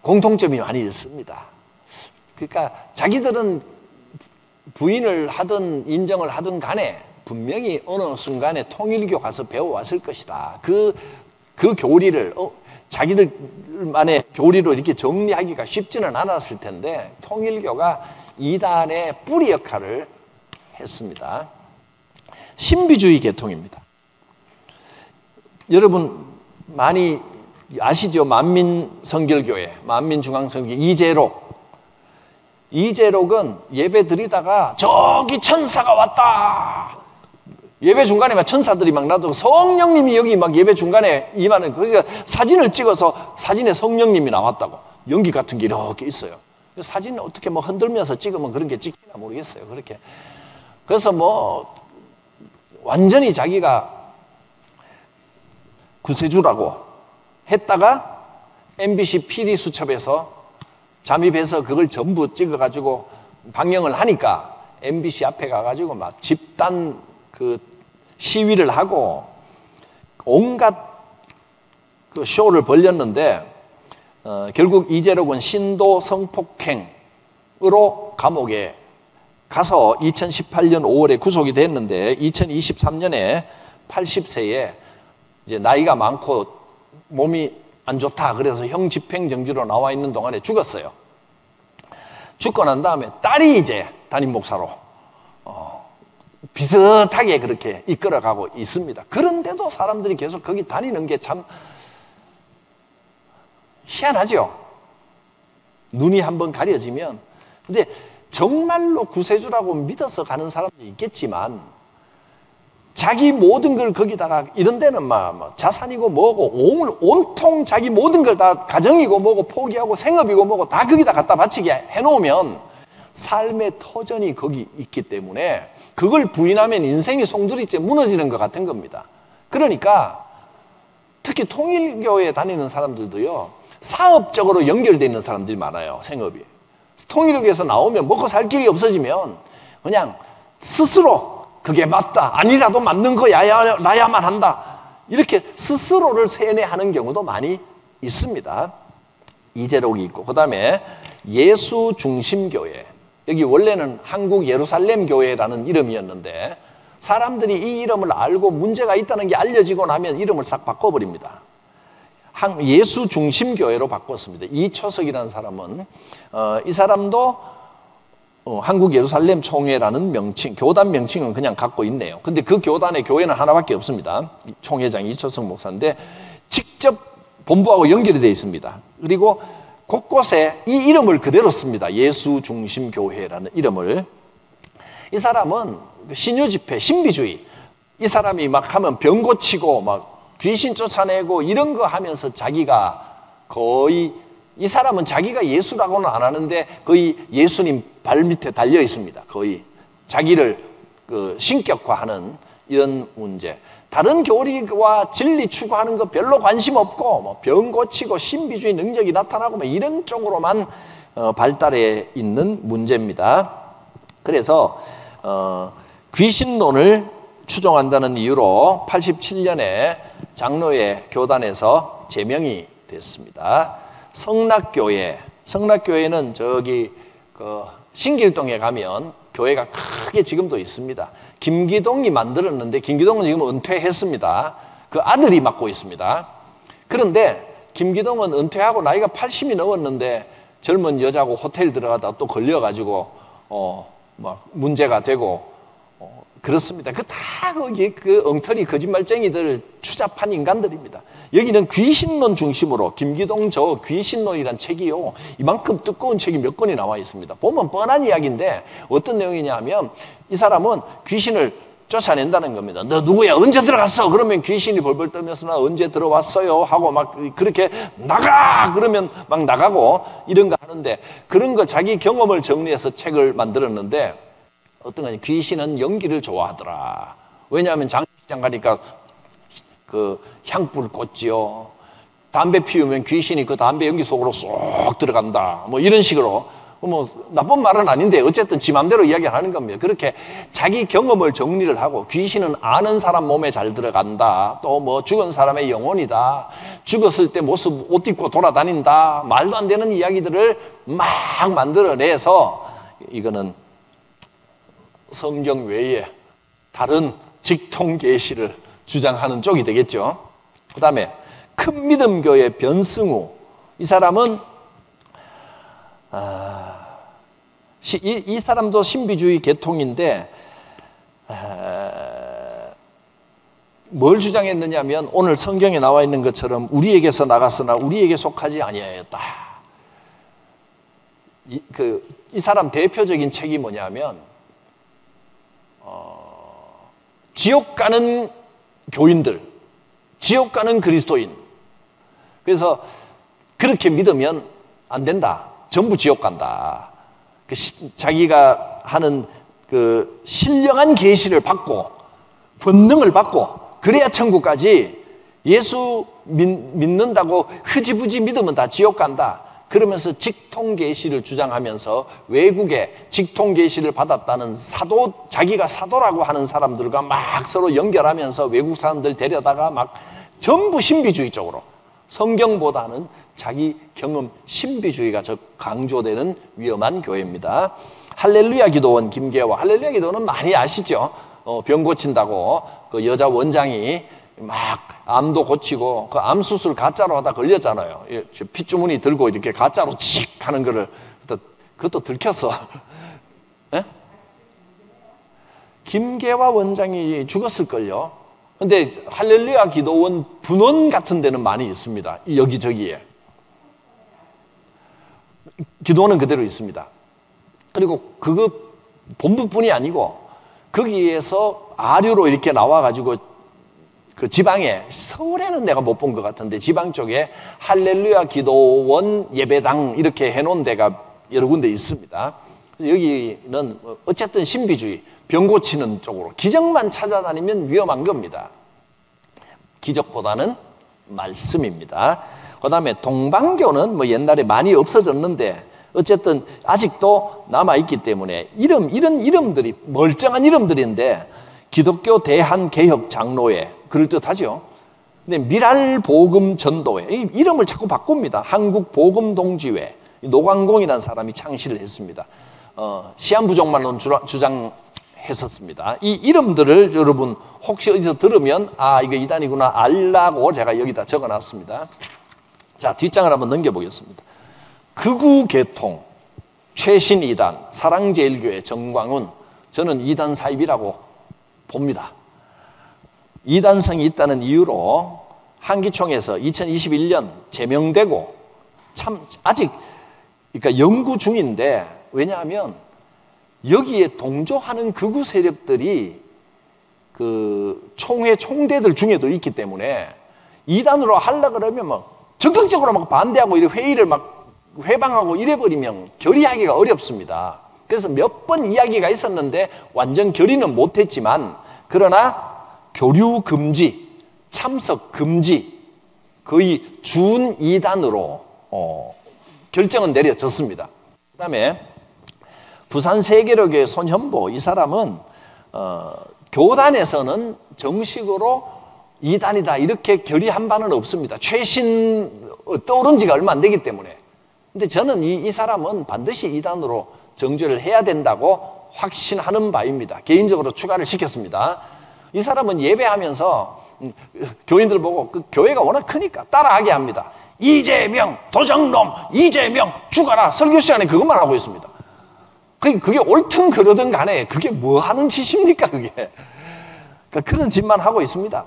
공통점이 많이 있습니다. 그러니까 자기들은 부인을 하든 인정을 하든 간에 분명히 어느 순간에 통일교 가서 배워왔을 것이다. 그 교리를 자기들만의 교리로 이렇게 정리하기가 쉽지는 않았을 텐데 통일교가 이단의 뿌리 역할을 했습니다. 신비주의 계통입니다. 여러분 많이 아시죠? 만민성결교회, 만민중앙성교 이재록은 예배 드리다가 저기 천사가 왔다. 예배 중간에 막 천사들이 막 나도 성령님이 여기 막 예배 중간에 임하는, 그러니까 사진을 찍어서 사진에 성령님이 나왔다고. 연기 같은 게 이렇게 있어요. 사진을 어떻게 뭐 흔들면서 찍으면 그런 게 찍히나 모르겠어요. 그렇게. 그래서 뭐 완전히 자기가 구세주라고 했다가 MBC PD 수첩에서 잠입해서 그걸 전부 찍어가지고 방영을 하니까 MBC 앞에 가가지고 막 집단 그 시위를 하고 온갖 그 쇼를 벌였는데 결국 이재록은 신도 성폭행으로 감옥에 가서 2018년 5월에 구속이 됐는데 2023년에 80세에 이제 나이가 많고 몸이 안 좋다 그래서 형 집행정지로 나와 있는 동안에 죽었어요. 죽고 난 다음에 딸이 이제 담임 목사로 비슷하게 그렇게 이끌어가고 있습니다. 그런데도 사람들이 계속 거기 다니는 게 참 희한하죠. 눈이 한번 가려지면. 근데 정말로 구세주라고 믿어서 가는 사람도 있겠지만 자기 모든 걸 거기다가, 이런 데는 막 자산이고 뭐고 온통 자기 모든 걸 다 가정이고 뭐고 포기하고 생업이고 뭐고 다 거기다 갖다 바치게 해놓으면 삶의 터전이 거기 있기 때문에 그걸 부인하면 인생이 송두리째 무너지는 것 같은 겁니다. 그러니까 특히 통일교회 다니는 사람들도요, 사업적으로 연결되어 있는 사람들이 많아요. 생업이. 통일교회에서 나오면 먹고 살 길이 없어지면 그냥 스스로 그게 맞다, 아니라도 맞는 거야, 나야만 한다, 이렇게 스스로를 세뇌하는 경우도 많이 있습니다. 이재록이 있고, 그 다음에 예수중심교회, 여기 원래는 한국 예루살렘 교회라는 이름이었는데 사람들이 이 이름을 알고 문제가 있다는 게 알려지고 나면 이름을 싹 바꿔버립니다. 예수중심교회로 바꿨습니다. 이초석이라는 사람은 이 사람도 한국 예루살렘 총회라는 명칭, 교단 명칭은 그냥 갖고 있네요. 근데 그 교단의 교회는 하나밖에 없습니다. 총회장이 이초석 목사인데 직접 본부하고 연결이 되어 있습니다. 그리고 곳곳에 이 이름을 그대로 씁니다. 예수중심교회라는 이름을. 이 사람은 신유집회, 신비주의, 이 사람이 막 하면 병 고치고 막 귀신 쫓아내고 이런 거 하면서 자기가 거의, 이 사람은 자기가 예수라고는 안 하는데 거의 예수님 발 밑에 달려 있습니다. 거의 자기를 신격화하는 이런 문제. 다른 교리와 진리 추구하는 거 별로 관심 없고 뭐 병 고치고 신비주의 능력이 나타나고 뭐 이런 쪽으로만 발달해 있는 문제입니다. 그래서 귀신론을 추종한다는 이유로 87년에 장로회 교단에서 제명이 됐습니다. 성락교회는 저기 신길동에 가면 교회가 크게 지금도 있습니다. 김기동이 만들었는데 김기동은 지금 은퇴했습니다. 그 아들이 맡고 있습니다. 그런데 김기동은 은퇴하고 나이가 80이 넘었는데 젊은 여자하고 호텔 들어가다 또 걸려가지고 막 문제가 되고 그렇습니다. 거기 엉터리 거짓말쟁이들 추잡한 인간들입니다. 여기는 귀신론 중심으로 김기동 저 귀신론이란 책이요, 이만큼 두꺼운 책이 몇 권이 나와 있습니다. 보면 뻔한 이야기인데 어떤 내용이냐 하면 이 사람은 귀신을 쫓아낸다는 겁니다. 너 누구야? 언제 들어갔어? 그러면 귀신이 벌벌 떨면서 나 언제 들어왔어요? 하고 막 그렇게 나가! 그러면 막 나가고 이런 거 하는데, 그런 거 자기 경험을 정리해서 책을 만들었는데 어떤 거냐, 귀신은 연기를 좋아하더라. 왜냐하면 장식장 가니까 그 향불 꽂지요. 담배 피우면 귀신이 그 담배 연기 속으로 쏙 들어간다. 뭐 이런 식으로. 뭐 나쁜 말은 아닌데 어쨌든 지 맘대로 이야기하는 겁니다. 그렇게 자기 경험을 정리를 하고 귀신은 아는 사람 몸에 잘 들어간다. 또 뭐 죽은 사람의 영혼이다. 죽었을 때 모습 옷 입고 돌아다닌다. 말도 안 되는 이야기들을 막 만들어내서 이거는 성경 외에 다른 직통 계시를 주장하는 쪽이 되겠죠. 그 다음에 큰 믿음 교회 변승우, 이 사람은 이 사람도 신비주의 계통인데 뭘 주장했느냐 하면 오늘 성경에 나와 있는 것처럼 우리에게서 나갔으나 우리에게 속하지 아니하였다. 이 사람 대표적인 책이 뭐냐면 지옥 가는 교인들, 지옥 가는 그리스도인. 그래서 그렇게 믿으면 안 된다. 전부 지옥 간다. 자기가 하는 그 신령한 계시를 받고 권능을 받고 그래야 천국까지, 예수 믿는다고 흐지부지 믿으면 다 지옥 간다. 그러면서 직통계시를 주장하면서 외국에 직통계시를 받았다는 사도, 자기가 사도라고 하는 사람들과 막 서로 연결하면서 외국 사람들 데려다가 막 전부 신비주의적으로, 성경보다는 자기 경험 신비주의가 더 강조되는 위험한 교회입니다. 할렐루야 기도원 김계화. 할렐루야 기도원은 많이 아시죠? 병 고친다고 그 여자 원장이 막 암도 고치고 그 암 수술 가짜로 하다 걸렸잖아요. 핏주머니 들고 이렇게 가짜로 칙 하는 거를 그것도 들켰어. 네? 김계화 원장이 죽었을걸요. 근데 할렐루야 기도원 분원 같은 데는 많이 있습니다. 여기저기에. 기도원은 그대로 있습니다. 그리고 그거 본부뿐이 아니고 거기에서 아류로 이렇게 나와가지고 그 지방에, 서울에는 내가 못 본 것 같은데 지방 쪽에 할렐루야 기도원 예배당 이렇게 해놓은 데가 여러 군데 있습니다. 그래서 여기는 어쨌든 신비주의, 병 고치는 쪽으로 기적만 찾아다니면 위험한 겁니다. 기적보다는 말씀입니다. 그 다음에 동방교는 뭐 옛날에 많이 없어졌는데 어쨌든 아직도 남아있기 때문에 이런 이름들이 멀쩡한 이름들인데 기독교 대한개혁 장로회 그럴듯하죠. 근데 미랄복음전도회, 이 이름을 자꾸 바꿉니다. 한국복음동지회, 노광공이라는 사람이 창시를 했습니다. 시한부족만론 주장했었습니다. 이 이름들을 여러분 혹시 어디서 들으면 아 이거 이단이구나 알라고 제가 여기다 적어놨습니다. 자, 뒷장을 한번 넘겨보겠습니다. 극우계통, 최신이단, 사랑제일교회, 정광훈, 저는 이단 사입이라고 봅니다. 이단성이 있다는 이유로 한기총에서 2021년 제명되고 참 아직 그러니까 연구 중인데, 왜냐하면 여기에 동조하는 극우 세력들이 그 총회 총대들 중에도 있기 때문에 이단으로 하려고 그러면 막 적극적으로 막 반대하고 이렇게 회의를 막 회방하고 이래버리면 결의하기가 어렵습니다. 그래서 몇 번 이야기가 있었는데 완전 결의는 못했지만, 그러나 교류 금지, 참석 금지, 거의 준 2단으로 결정은 내려졌습니다. 그 다음에 부산 세계로교회 손현보, 이 사람은 교단에서는 정식으로 2단이다 이렇게 결의한 바는 없습니다. 최신 떠오른 지가 얼마 안 되기 때문에. 근데 저는 이 사람은 반드시 2단으로 정죄를 해야 된다고 확신하는 바입니다. 개인적으로 추가를 시켰습니다. 이 사람은 예배하면서 교인들 보고 그 교회가 워낙 크니까 따라하게 합니다. 이재명 도적놈, 이재명 죽어라. 설교 시간에 그것만 하고 있습니다. 그게 옳든 그러든 간에 그게 뭐 하는 짓입니까 그게. 그러니까 그런 짓만 하고 있습니다.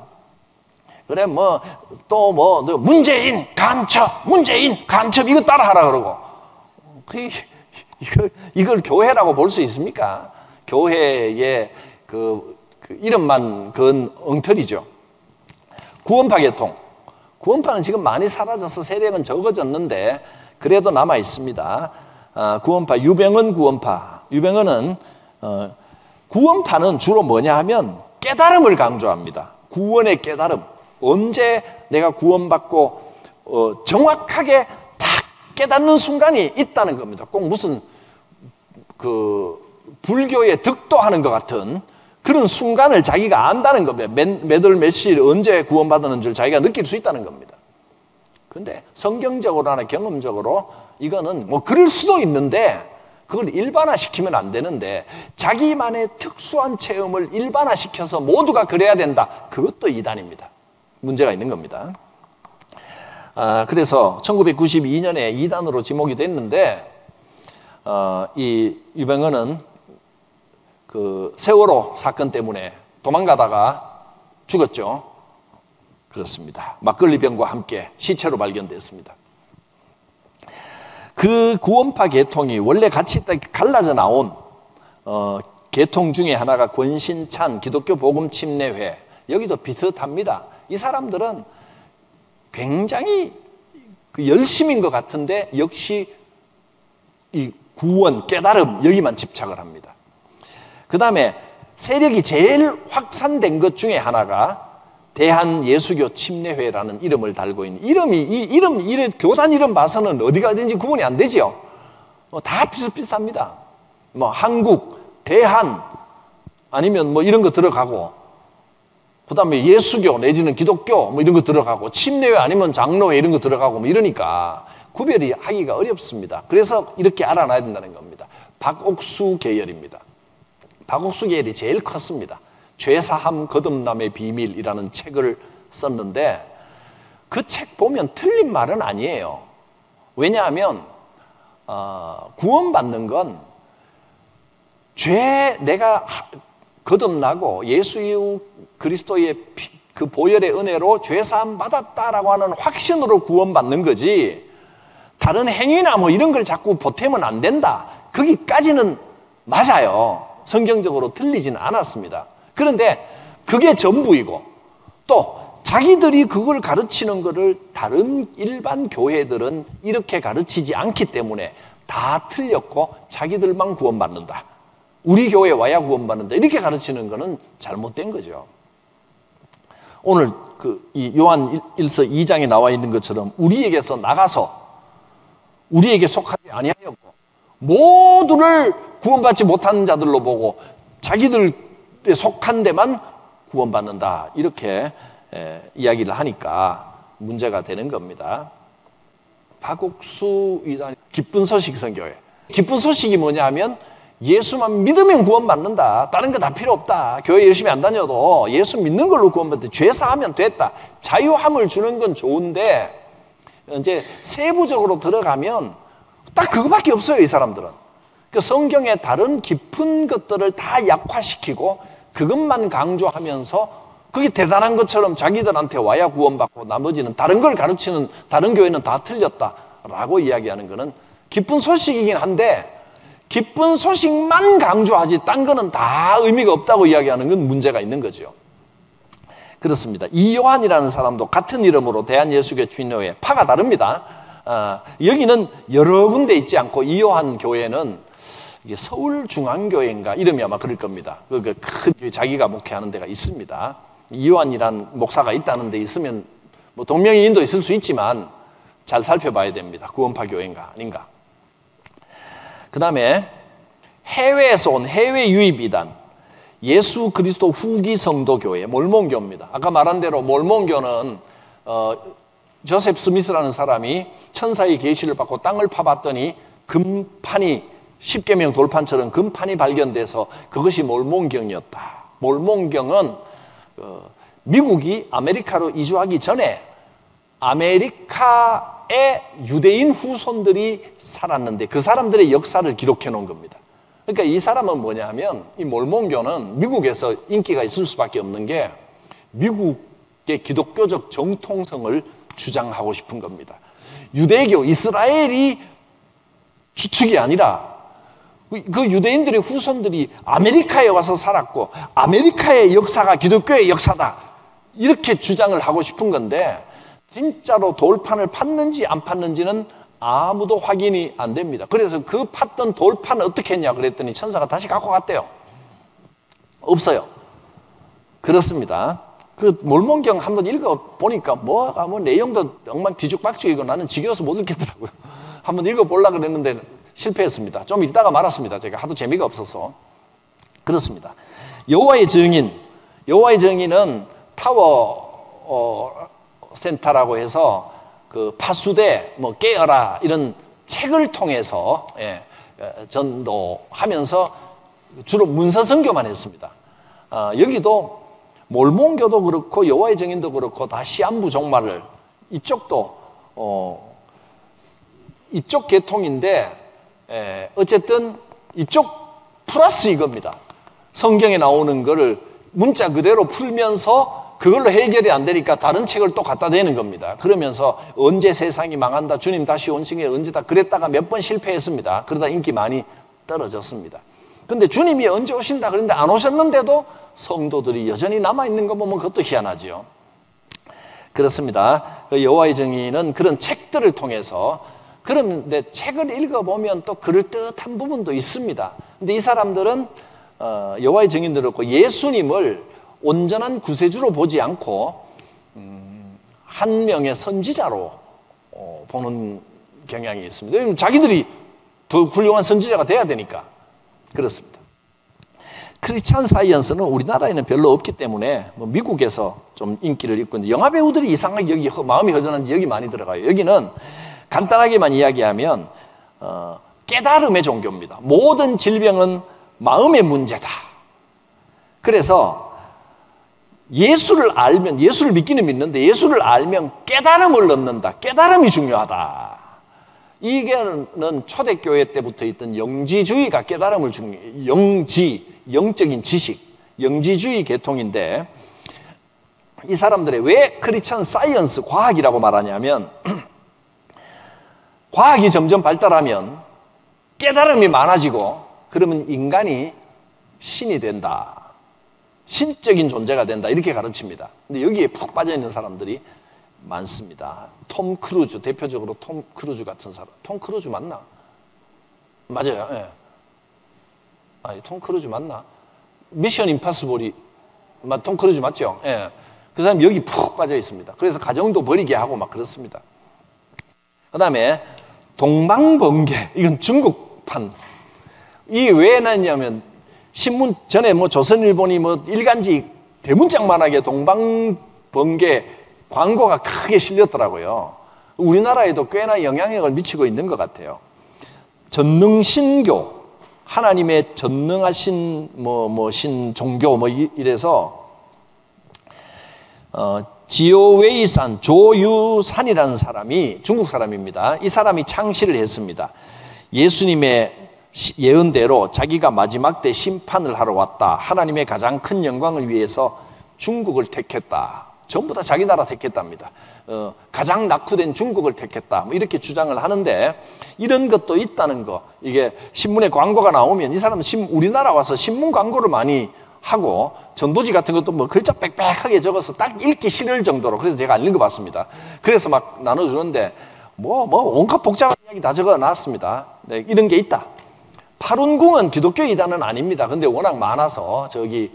그래 문재인 간첩 이거 따라하라 그러고, 이걸 교회라고 볼 수 있습니까? 교회의 그 이름만 그건 엉터리죠. 구원파 계통, 구원파는 지금 많이 사라져서 세력은 적어졌는데 그래도 남아 있습니다. 구원파, 유병헌 구원파. 유병헌은 구원파는 주로 뭐냐 하면 깨달음을 강조합니다. 구원의 깨달음. 언제 내가 구원받고 정확하게 탁 깨닫는 순간이 있다는 겁니다. 꼭 무슨 그 불교에 득도하는 것 같은 그런 순간을 자기가 안다는 겁니다. 몇 월 며칠 언제 구원받는 줄 자기가 느낄 수 있다는 겁니다. 그런데 성경적으로나 경험적으로 이거는 뭐 그럴 수도 있는데 그걸 일반화시키면 안 되는데, 자기만의 특수한 체험을 일반화시켜서 모두가 그래야 된다. 그것도 이단입니다. 문제가 있는 겁니다. 그래서 1992년에 이단으로 지목이 됐는데, 이 유병헌은 그 세월호 사건 때문에 도망가다가 죽었죠. 그렇습니다. 막걸리 병과 함께 시체로 발견됐습니다. 그 구원파 계통이 원래 같이 딱 갈라져 나온 계통 중에 하나가 권신찬 기독교 복음 침례회, 여기도 비슷합니다. 이 사람들은 굉장히 열심인 것 같은데 역시 이 구원, 깨달음 여기만 집착을 합니다. 그 다음에 세력이 제일 확산된 것 중에 하나가 대한예수교 침례회라는 이름을 달고 있는, 이 교단 이름 봐서는 어디가 어딘지 구분이 안 되죠. 다 비슷비슷합니다. 뭐 한국, 대한 아니면 뭐 이런 거 들어가고, 그 다음에 예수교 내지는 기독교 뭐 이런 거 들어가고, 침례회 아니면 장로회 이런 거 들어가고 뭐 이러니까 구별이 하기가 어렵습니다. 그래서 이렇게 알아놔야 된다는 겁니다. 박옥수 계열입니다. 박옥수 계열이 제일 컸습니다. 죄사함 거듭남의 비밀이라는 책을 썼는데 그 책 보면 틀린 말은 아니에요. 왜냐하면 구원받는 건 내가 거듭나고 예수 그리스도의 그 보혈의 은혜로 죄사함 받았다라고 하는 확신으로 구원받는 거지, 다른 행위나 뭐 이런 걸 자꾸 보태면 안 된다, 거기까지는 맞아요. 성경적으로 틀리지는 않았습니다. 그런데 그게 전부이고, 또 자기들이 그걸 가르치는 것을 다른 일반 교회들은 이렇게 가르치지 않기 때문에 다 틀렸고 자기들만 구원받는다, 우리 교회 와야 구원받는다, 이렇게 가르치는 것은 잘못된 거죠. 오늘 이 요한 1서 2장에 나와 있는 것처럼 우리에게서 나가서 우리에게 속하지 아니하였고 모두를 구원받지 못하는 자들로 보고 자기들에 속한 데만 구원받는다, 이렇게 이야기를 하니까 문제가 되는 겁니다. 박옥수 이단 기쁜 소식 선교회, 기쁜 소식이 뭐냐 하면 예수만 믿으면 구원받는다, 다른 거 다 필요 없다, 교회 열심히 안 다녀도 예수 믿는 걸로 구원받는다, 죄 사하면 됐다, 자유함을 주는 건 좋은데 이제 세부적으로 들어가면 딱 그거밖에 없어요. 이 사람들은 그 성경의 다른 깊은 것들을 다 약화시키고 그것만 강조하면서 그게 대단한 것처럼 자기들한테 와야 구원받고 나머지는 다른 걸 가르치는 다른 교회는 다 틀렸다라고 이야기하는 것은 기쁜 소식이긴 한데 기쁜 소식만 강조하지 딴 거는 다 의미가 없다고 이야기하는 건 문제가 있는 거죠. 그렇습니다. 이요한이라는 사람도 같은 이름으로 대한예수교 침례회, 파가 다릅니다. 여기는 여러 군데 있지 않고 이요한 교회는 서울중앙교회인가 이름이 아마 그럴 겁니다. 큰 자기가 목회하는 데가 있습니다. 이요한이라는 목사가 있다는 데 있으면 뭐 동명이인도 있을 수 있지만 잘 살펴봐야 됩니다. 구원파 교회인가 아닌가. 그 다음에 해외에서 온 해외 유입이단 예수 그리스도 후기 성도교회, 몰몬교입니다. 아까 말한 대로 몰몬교는 조셉 스미스라는 사람이 천사의 계시를 받고 땅을 파봤더니 금판이 십계명 돌판처럼 금판이 발견돼서 그것이 몰몬경이었다. 몰몬경은 미국이 아메리카로 이주하기 전에 아메리카의 유대인 후손들이 살았는데 그 사람들의 역사를 기록해 놓은 겁니다. 그러니까 이 사람은 뭐냐 하면 이 몰몬교는 미국에서 인기가 있을 수밖에 없는 게 미국의 기독교적 정통성을 주장하고 싶은 겁니다. 유대교, 이스라엘이 주축이 아니라 그 유대인들의 후손들이 아메리카에 와서 살았고 아메리카의 역사가 기독교의 역사다, 이렇게 주장을 하고 싶은 건데 진짜로 돌판을 팠는지 안 팠는지는 아무도 확인이 안 됩니다. 그래서 그 팠던 돌판을 어떻게 했냐 그랬더니 천사가 다시 갖고 갔대요. 없어요. 그렇습니다. 그 몰몬경 한번 읽어보니까 뭐 내용도 엉망 뒤죽박죽이고 나는 지겨워서 못 읽겠더라고요. 한번 읽어보려고 그랬는데 실패했습니다. 좀 읽다가 말았습니다. 제가 하도 재미가 없어서. 그렇습니다. 여호와의 증인은 타워 센터라고 해서 그 파수대, 뭐 깨어라 이런 책을 통해서 전도하면서 주로 문서 선교만 했습니다. 여기도 몰몬교도 그렇고 여호와의 증인도 그렇고 다 시한부 종말을, 이쪽도 이쪽 계통인데 어쨌든 이쪽 플러스 이겁니다. 성경에 나오는 거를 문자 그대로 풀면서 그걸로 해결이 안 되니까 다른 책을 또 갖다 대는 겁니다. 그러면서 언제 세상이 망한다, 주님 다시 온신게 언제다, 그랬다가 몇 번 실패했습니다. 그러다 인기 많이 떨어졌습니다. 근데 주님이 언제 오신다 그랬는데 안 오셨는데도 성도들이 여전히 남아있는 거 보면 그것도 희한하죠. 그렇습니다. 여호와의 증인은 그런 책들을 통해서, 그런데 책을 읽어보면 또 그럴듯한 부분도 있습니다. 근데 이 사람들은 여호와의 증인들을 듣고 예수님을 온전한 구세주로 보지 않고 한 명의 선지자로 보는 경향이 있습니다. 왜냐하면 자기들이 더 훌륭한 선지자가 돼야 되니까. 그렇습니다. 크리스찬 사이언스는 우리나라에는 별로 없기 때문에 미국에서 좀 인기를 있고 있는데, 영화 배우들이 이상하게 여기 마음이 허전한지 여기 많이 들어가요. 여기는 간단하게만 이야기하면 깨달음의 종교입니다. 모든 질병은 마음의 문제다. 그래서 예수를 알면, 예수를 믿기는 믿는데 예수를 알면 깨달음을 얻는다. 깨달음이 중요하다. 이게는 초대교회 때부터 있던 영지주의가 깨달음을 영적인 지식, 영지주의 계통인데, 이 사람들이 왜 크리스천 사이언스, 과학이라고 말하냐면 과학이 점점 발달하면 깨달음이 많아지고 그러면 인간이 신이 된다. 신적인 존재가 된다. 이렇게 가르칩니다. 근데 여기에 푹 빠져있는 사람들이 많습니다. 톰 크루즈, 대표적으로 톰 크루즈 같은 사람. 톰 크루즈 맞나? 맞아요. 예. 아니, 톰 크루즈 맞나? 미션 임파서블이 톰 크루즈 맞죠? 예. 그 사람 여기 푹 빠져 있습니다. 그래서 가정도 버리게 하고 막 그렇습니다. 그 다음에 동방번개, 이건 중국판. 이게 왜 났냐면 신문 전에 조선일보니 일간지 대문짝만하게 동방번개 광고가 크게 실렸더라고요. 우리나라에도 꽤나 영향력을 미치고 있는 것 같아요. 전능신교, 하나님의 전능하신 신 종교 이래서 지오웨이산 조유산이라는 사람이 중국 사람입니다. 이 사람이 창시를 했습니다. 예수님의 예언대로 자기가 마지막 때 심판을 하러 왔다. 하나님의 가장 큰 영광을 위해서 중국을 택했다. 전부 다 자기 나라 택했답니다. 가장 낙후된 중국을 택했다. 이렇게 주장을 하는데, 이런 것도 있다는 거. 이게 신문에 광고가 나오면 이 사람은 우리나라 와서 신문 광고를 많이 하고 전도지 같은 것도 글자 빽빽하게 적어서 딱 읽기 싫을 정도로, 그래서 제가 안 읽어봤습니다. 그래서 막 나눠주는데 온갖 복잡한 이야기 다 적어놨습니다. 네, 이런 게 있다. 파룬궁은 기독교 이단은 아닙니다. 근데 워낙 많아서 저기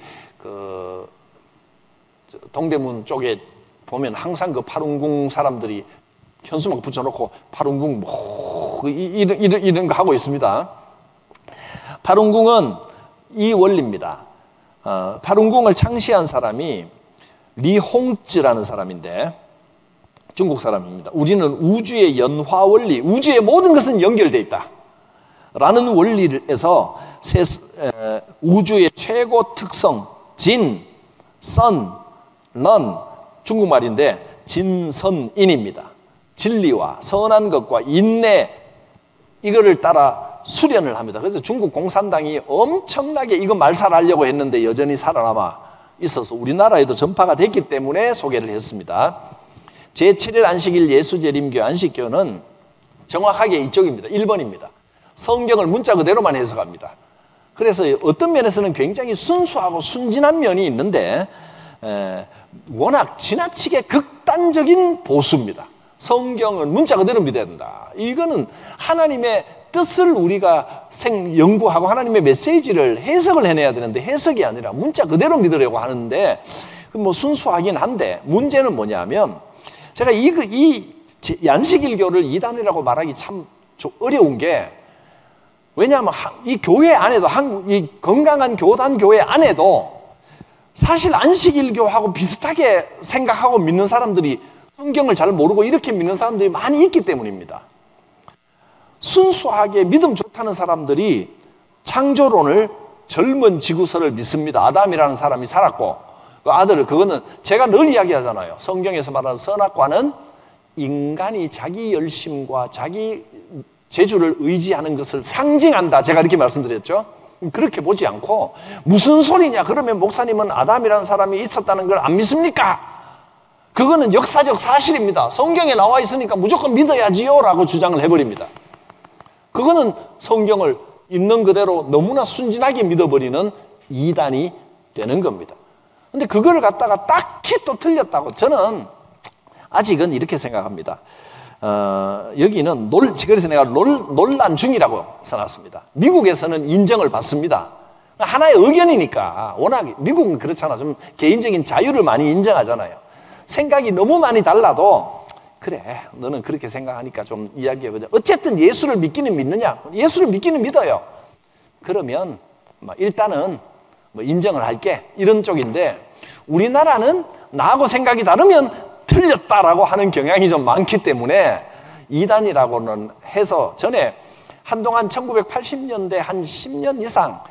동대문 쪽에 보면 항상 그 파룬궁 사람들이 현수막 붙여놓고 파룬궁 이런 거 하고 있습니다. 파룬궁은 이 원리입니다. 파룬궁을 창시한 사람이 리홍쯔라는 사람인데 중국 사람입니다. 우리는 우주의 연화 원리, 우주의 모든 것은 연결되어 있다 라는 원리에서 우주의 최고 특성, 진, 선, 넌, 중국말인데 진선인입니다. 진리와 선한 것과 인내, 이거를 따라 수련을 합니다. 그래서 중국 공산당이 엄청나게 이거 말살하려고 했는데 여전히 살아남아 있어서 우리나라에도 전파가 됐기 때문에 소개를 했습니다. 제7일 안식일 예수재림교 안식교는 정확하게 이쪽입니다. 1번입니다. 성경을 문자 그대로만 해석합니다. 그래서 어떤 면에서는 굉장히 순수하고 순진한 면이 있는데 워낙 지나치게 극단적인 보수입니다. 성경은 문자 그대로 믿어야 된다. 이거는 하나님의 뜻을 우리가 연구하고 하나님의 메시지를 해석을 해내야 되는데 해석이 아니라 문자 그대로 믿으려고 하는데 순수하긴 한데, 문제는 뭐냐면 제가 이 안식일교를 이단이라고 말하기 참 어려운 게, 왜냐하면 이 교회 안에도 이 건강한 교단 교회 안에도 사실 안식일교하고 비슷하게 생각하고 믿는 사람들이, 성경을 잘 모르고 이렇게 믿는 사람들이 많이 있기 때문입니다. 순수하게 믿음 좋다는 사람들이 창조론을, 젊은 지구설을 믿습니다. 아담이라는 사람이 살았고 그 아들을, 그거는 제가 늘 이야기하잖아요. 성경에서 말하는 선악과는 인간이 자기 열심과 자기 재주를 의지하는 것을 상징한다. 제가 이렇게 말씀드렸죠. 그렇게 보지 않고 무슨 소리냐? 그러면 목사님은 아담이라는 사람이 있었다는 걸 안 믿습니까? 그거는 역사적 사실입니다. 성경에 나와 있으니까 무조건 믿어야지요 라고 주장을 해버립니다. 그거는 성경을 있는 그대로 너무나 순진하게 믿어버리는 이단이 되는 겁니다. 근데 그걸 갖다가 딱히 또 틀렸다고 저는 아직은 이렇게 생각합니다. 여기는 그래서 내가 논란 중이라고 써놨습니다. 미국에서는 인정을 받습니다. 하나의 의견이니까. 워낙 미국은 그렇잖아. 좀 개인적인 자유를 많이 인정하잖아요. 생각이 너무 많이 달라도 그래 너는 그렇게 생각하니까 좀 이야기해보자. 어쨌든 예수를 믿기는 믿느냐? 예수를 믿기는 믿어요. 그러면 일단은 인정을 할게 이런 쪽인데, 우리나라는 나하고 생각이 다르면 틀렸다라고 하는 경향이 좀 많기 때문에 이단이라고는 해서, 전에 한동안 1980년대 한 10년 이상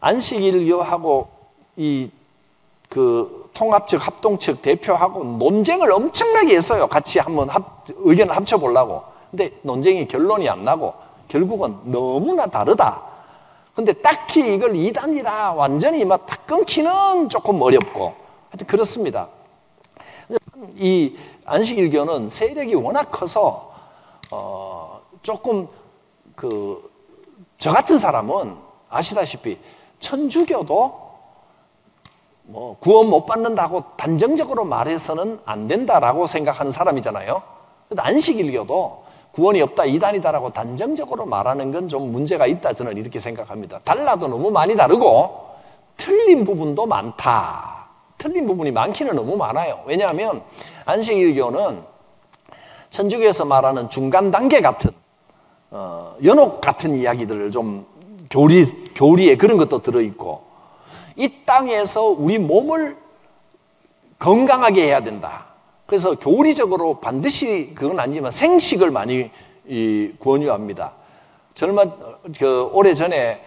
안식일교하고 그 통합 측, 합동 측 대표하고 논쟁을 엄청나게 했어요. 같이 한번 의견을 합쳐보려고. 근데 논쟁이 결론이 안 나고 결국은 너무나 다르다. 근데 딱히 이걸 이단이라 완전히 막 딱 끊기는 조금 어렵고, 하여튼 그렇습니다. 이 안식일교는 세력이 워낙 커서 조금 저 같은 사람은 아시다시피 천주교도 구원 못 받는다고 단정적으로 말해서는 안 된다라고 생각하는 사람이잖아요. 근데 안식일교도 구원이 없다, 이단이다라고 단정적으로 말하는 건 좀 문제가 있다, 저는 이렇게 생각합니다. 달라도 너무 많이 다르고 틀린 부분도 많다. 틀린 부분이 많기는 너무 많아요. 왜냐하면 안식일교는 천주교에서 말하는 중간 단계 같은 연옥 같은 이야기들을 좀 교리에 그런 것도 들어있고, 이 땅에서 우리 몸을 건강하게 해야 된다. 그래서 교리적으로 반드시 그건 아니지만 생식을 많이 권유합니다. 오래전에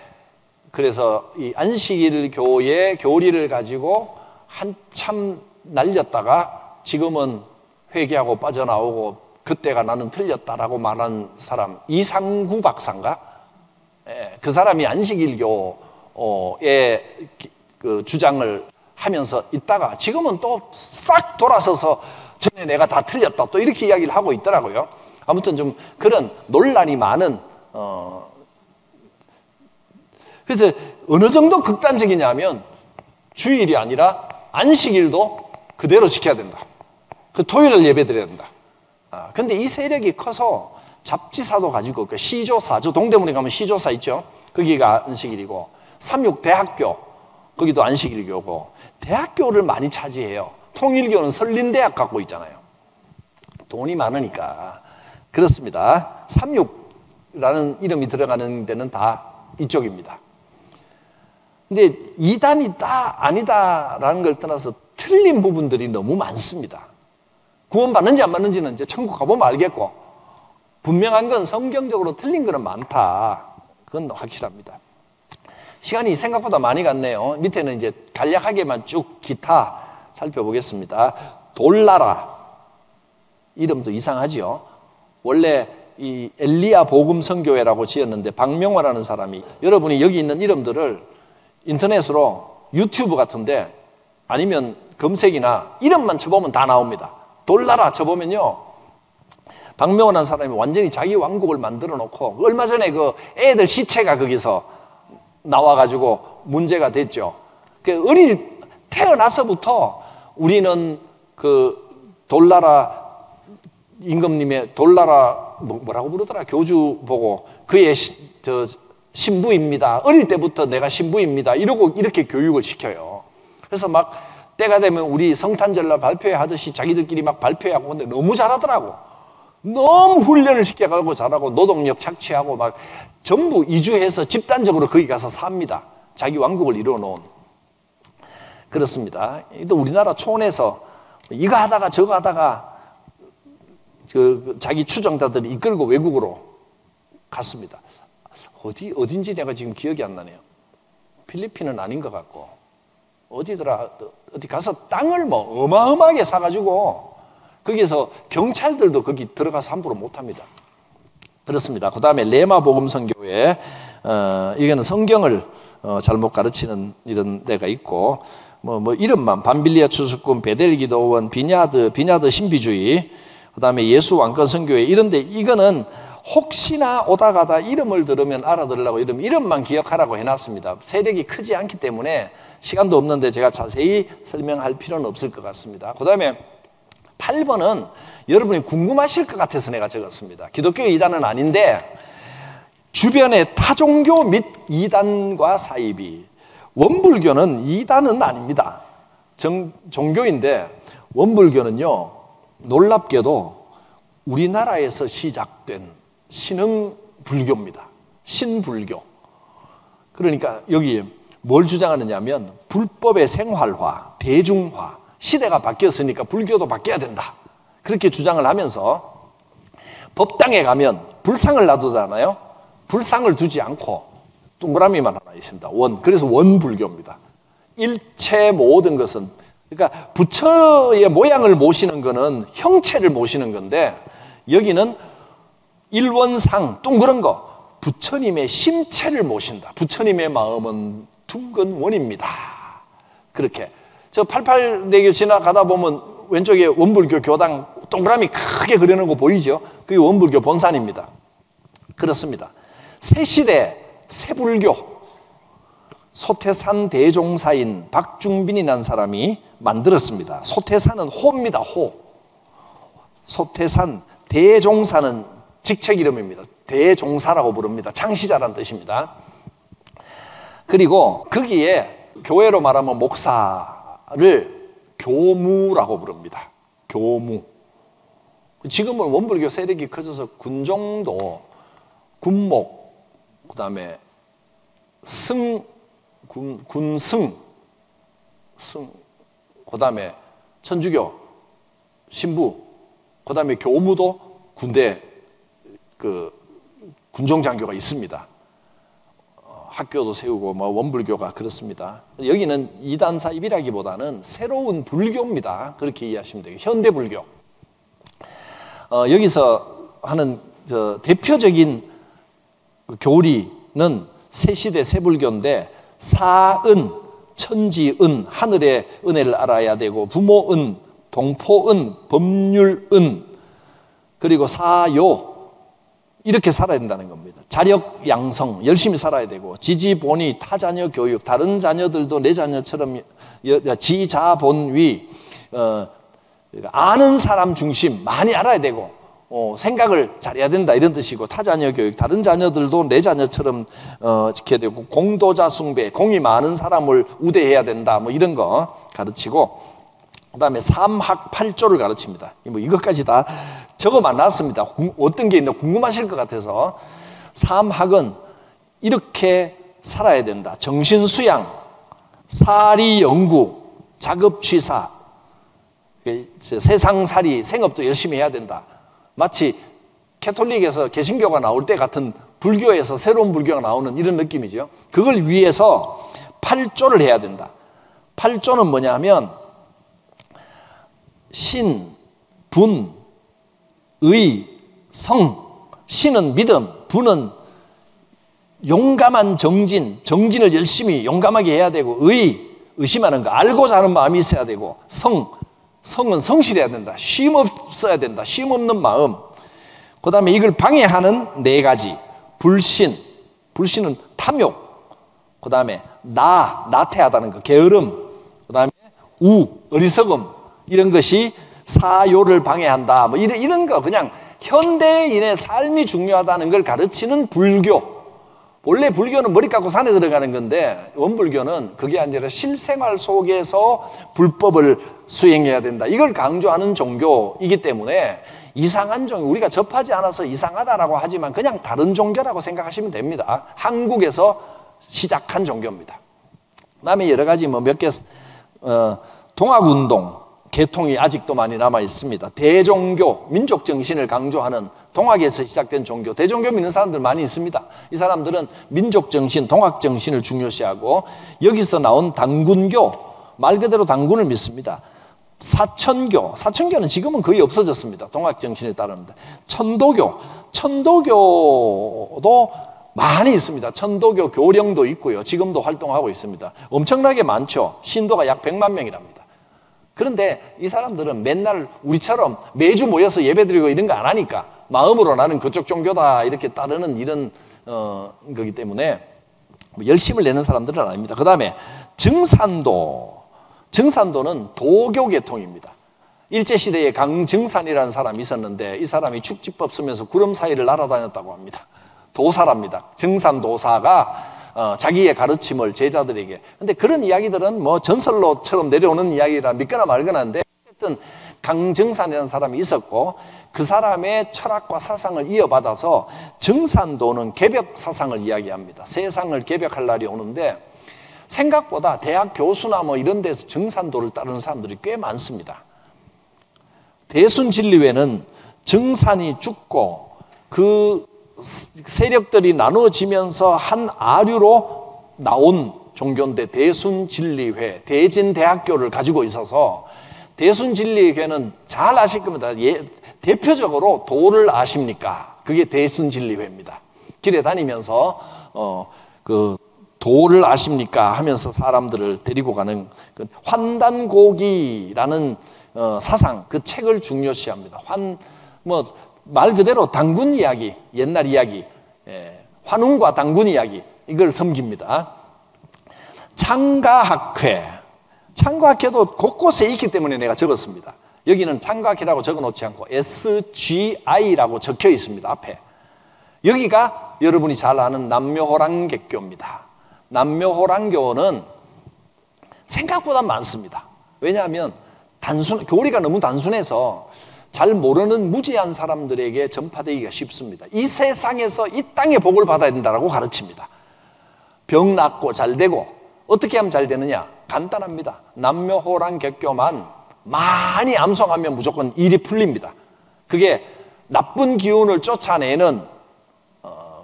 그래서 이 안식일교의 교리를 가지고 한참 날렸다가 지금은 회개하고 빠져나오고 그때가 나는 틀렸다라고 말한 사람, 이상구 박사인가? 그 사람이 안식일교의 그 주장을 하면서 있다가 지금은 또 싹 돌아서서 전에 내가 다 틀렸다 또 이렇게 이야기를 하고 있더라고요. 아무튼 좀 그런 논란이 많은 그래서 어느 정도 극단적이냐면 주일이 아니라 안식일도 그대로 지켜야 된다. 그 토요일을 예배 드려야 된다. 근데 이 세력이 커서 잡지사도 가지고 시조사, 저 동대문에 가면 시조사 있죠. 거기가 안식일이고, 삼육대학교 거기도 안식일교고, 대학교를 많이 차지해요. 통일교는 설린대학 갖고 있잖아요. 돈이 많으니까. 그렇습니다. 삼육라는 이름이 들어가는 데는 다 이쪽입니다. 근데 이단이다 아니다라는 걸 떠나서 틀린 부분들이 너무 많습니다. 구원받는지 안 받는지는 이제 천국 가보면 알겠고, 분명한 건 성경적으로 틀린 거는 많다. 그건 확실합니다. 시간이 생각보다 많이 갔네요. 밑에는 이제 간략하게만 쭉 기타 살펴보겠습니다. 돌나라, 이름도 이상하지요. 원래 이 엘리야 복음선교회라고 지었는데 박명화라는 사람이, 여러분이 여기 있는 이름들을 인터넷으로 유튜브 같은데 아니면 검색이나 이름만 쳐보면 다 나옵니다. 돌나라 쳐보면요, 박명화라는 사람이 완전히 자기 왕국을 만들어 놓고, 얼마 전에 그 애들 시체가 거기서 나와가지고 문제가 됐죠. 태어나서부터 우리는 그 돌나라 임금님의 돌나라 뭐라고 부르더라, 교주 보고 그의 신부입니다. 어릴 때부터 내가 신부입니다. 이러고 이렇게 교육을 시켜요. 그래서 막 때가 되면 우리 성탄절날 발표하듯이 자기들끼리 막 발표하고, 근데 너무 잘하더라고. 너무 훈련을 시켜가지고 잘하고 노동력 착취하고 막 전부 이주해서 집단적으로 거기 가서 삽니다. 자기 왕국을 이루어 놓은. 그렇습니다. 또 우리나라 초원에서 이거 하다가 저거 하다가 자기 추종자들이 이끌고 외국으로 갔습니다. 어딘지 내가 지금 기억이 안 나네요. 필리핀은 아닌 것 같고, 어디더라, 어디 가서 땅을 뭐 어마어마하게 사가지고 거기서 경찰들도 거기 들어가서 함부로 못합니다. 그렇습니다. 그 다음에 레마 복음선교회, 이거는 성경을 잘못 가르치는 이런 데가 있고, 뭐 이름만 밤빌리아 추수꾼, 베델 기도원, 비냐드 신비주의, 그다음에 예수 왕권 선교회 이런데, 이거는 혹시나 오다 가다 이름을 들으면 알아들으려고 이름만 기억하라고 해놨습니다. 세력이 크지 않기 때문에 시간도 없는데 제가 자세히 설명할 필요는 없을 것 같습니다. 그 다음에 8번은 여러분이 궁금하실 것 같아서 내가 적었습니다. 기독교 이단은 아닌데 주변의 타종교 및 이단과 사이비. 원불교는 이단은 아닙니다. 종교인데 원불교는요, 놀랍게도 우리나라에서 시작된 신흥불교입니다. 신불교. 그러니까 여기 뭘 주장하느냐면 불법의 생활화, 대중화, 시대가 바뀌었으니까 불교도 바뀌어야 된다, 그렇게 주장을 하면서 법당에 가면 불상을 놔두잖아요. 불상을 두지 않고 동그라미만 하나 있습니다. 그래서 원불교입니다. 일체 모든 것은, 그러니까 부처의 모양을 모시는 거는 형체를 모시는 건데, 여기는 일원상 둥그런 거, 부처님의 심체를 모신다. 부처님의 마음은 둥근 원입니다. 그렇게. 저 88대교 지나가다 보면 왼쪽에 원불교 교당 동그라미 크게 그리는 거 보이죠? 그게 원불교 본산입니다. 그렇습니다. 새시대 새불교, 소태산 대종사인 박중빈이라는 사람이 만들었습니다. 소태산은 호입니다. 호. 소태산 대종사는 직책 이름입니다. 대종사라고 부릅니다. 창시자라는 뜻입니다. 그리고 거기에 교회로 말하면 목사를 교무라고 부릅니다. 교무. 지금은 원불교 세력이 커져서 군종도, 군목, 그 다음에 군승, 그 다음에 천주교, 신부, 그 다음에 교무도 군대, 군종장교가 있습니다. 학교도 세우고, 원불교가 그렇습니다. 여기는 이단 사입이라기보다는 새로운 불교입니다. 그렇게 이해하시면 돼요. 현대불교. 여기서 하는 대표적인 교리는 새시대 새불교인데, 사은, 천지은, 하늘의 은혜를 알아야 되고, 부모은, 동포은, 법률은, 그리고 사요, 이렇게 살아야 된다는 겁니다. 자력 양성, 열심히 살아야 되고, 지지본위, 타자녀 교육, 다른 자녀들도 내 자녀처럼 지자본위, 아는 사람 중심, 많이 알아야 되고, 생각을 잘해야 된다, 이런 뜻이고, 타자녀 교육, 다른 자녀들도 내 자녀처럼 지켜야 되고, 공도자 숭배, 공이 많은 사람을 우대해야 된다, 이런 거 가르치고, 그 다음에 삼학 8조를 가르칩니다. 이것까지 다 적어만 놨습니다. 어떤 게 있나 궁금하실 것 같아서. 삼학은 이렇게 살아야 된다. 정신수양, 사리연구, 작업취사, 세상살이, 생업도 열심히 해야 된다. 마치 캐톨릭에서 개신교가 나올 때 같은, 불교에서 새로운 불교가 나오는 이런 느낌이죠. 그걸 위해서 8조를 해야 된다. 8조는 뭐냐 하면 신, 분, 의, 성. 신은 믿음, 분은 용감한 정진을 열심히 용감하게 해야 되고, 의심하는 거, 알고자 하는 마음이 있어야 되고, 성은 성실해야 된다. 쉼 없어야 된다. 쉼 없는 마음. 그 다음에 이걸 방해하는 4가지. 불신은 탐욕. 그 다음에 나태하다는 거, 게으름. 그 다음에 어리석음. 이런 것이 사요를 방해한다. 이런 거, 그냥 현대인의 삶이 중요하다는 걸 가르치는 불교. 원래 불교는 머리 깎고 산에 들어가는 건데, 원불교는 그게 아니라 실생활 속에서 불법을 수행해야 된다. 이걸 강조하는 종교이기 때문에 이상한 종교, 우리가 접하지 않아서 이상하다라고 하지만 그냥 다른 종교라고 생각하시면 됩니다. 한국에서 시작한 종교입니다. 그 다음에 여러 가지 몇 개, 동학운동, 계통이 아직도 많이 남아 있습니다. 대종교, 민족 정신을 강조하는 동학에서 시작된 종교, 대종교 믿는 사람들 많이 있습니다. 이 사람들은 민족 정신, 동학 정신을 중요시하고, 여기서 나온 당군교, 말 그대로 당군을 믿습니다. 사천교는 지금은 거의 없어졌습니다. 동학 정신에 따르는데, 천도교도 많이 있습니다. 천도교 교령도 있고요. 지금도 활동하고 있습니다. 엄청나게 많죠. 신도가 약 100만 명이랍니다. 그런데 이 사람들은 맨날 우리처럼 매주 모여서 예배드리고 이런 거 안 하니까 마음으로 나는 그쪽 종교다 이렇게 따르는 이런 거기 때문에 열심을 내는 사람들은 아닙니다. 그 다음에 증산도는 도교 계통입니다. 일제시대에 강증산이라는 사람이 있었는데 이 사람이 축지법 쓰면서 구름 사이를 날아다녔다고 합니다. 도사랍니다. 증산도사가 자기의 가르침을 제자들에게. 근데 그런 이야기들은 뭐 전설로처럼 내려오는 이야기라 믿거나 말거나 한데 어쨌든 강증산이라는 사람이 있었고 그 사람의 철학과 사상을 이어받아서 증산도는 개벽 사상을 이야기합니다. 세상을 개벽할 날이 오는데 생각보다 대학 교수나 뭐 이런 데서 증산도를 따르는 사람들이 꽤 많습니다. 대순진리회는 증산이 죽고 그 세력들이 나누어지면서 한 아류로 나온 종교인데 대순진리회, 대진대학교를 가지고 있어서 대순진리회는 잘 아실 겁니다. 대표적으로 도를 아십니까? 그게 대순진리회입니다. 길에 다니면서 그 도를 아십니까? 하면서 사람들을 데리고 가는 그 환단고기라는 사상, 그 책을 중요시합니다. 말 그대로 당군 이야기, 옛날 이야기, 환웅과 당군 이야기, 이걸 섬깁니다. 창과학회도 곳곳에 있기 때문에 내가 적었습니다. 여기는 창과학회라고 적어놓지 않고 SGI라고 적혀 있습니다. 앞에. 여기가 여러분이 잘 아는 남묘호랑개교입니다. 남묘호랑교는 생각보다 많습니다. 왜냐하면 교리가 너무 단순해서 잘 모르는 무지한 사람들에게 전파되기가 쉽습니다. 이 세상에서 이 땅에 복을 받아야 된다고 가르칩니다. 병 낫고 잘 되고 어떻게 하면 잘 되느냐? 간단합니다. 남묘호랑개교만 많이 암송하면 무조건 일이 풀립니다. 그게 나쁜 기운을 쫓아내는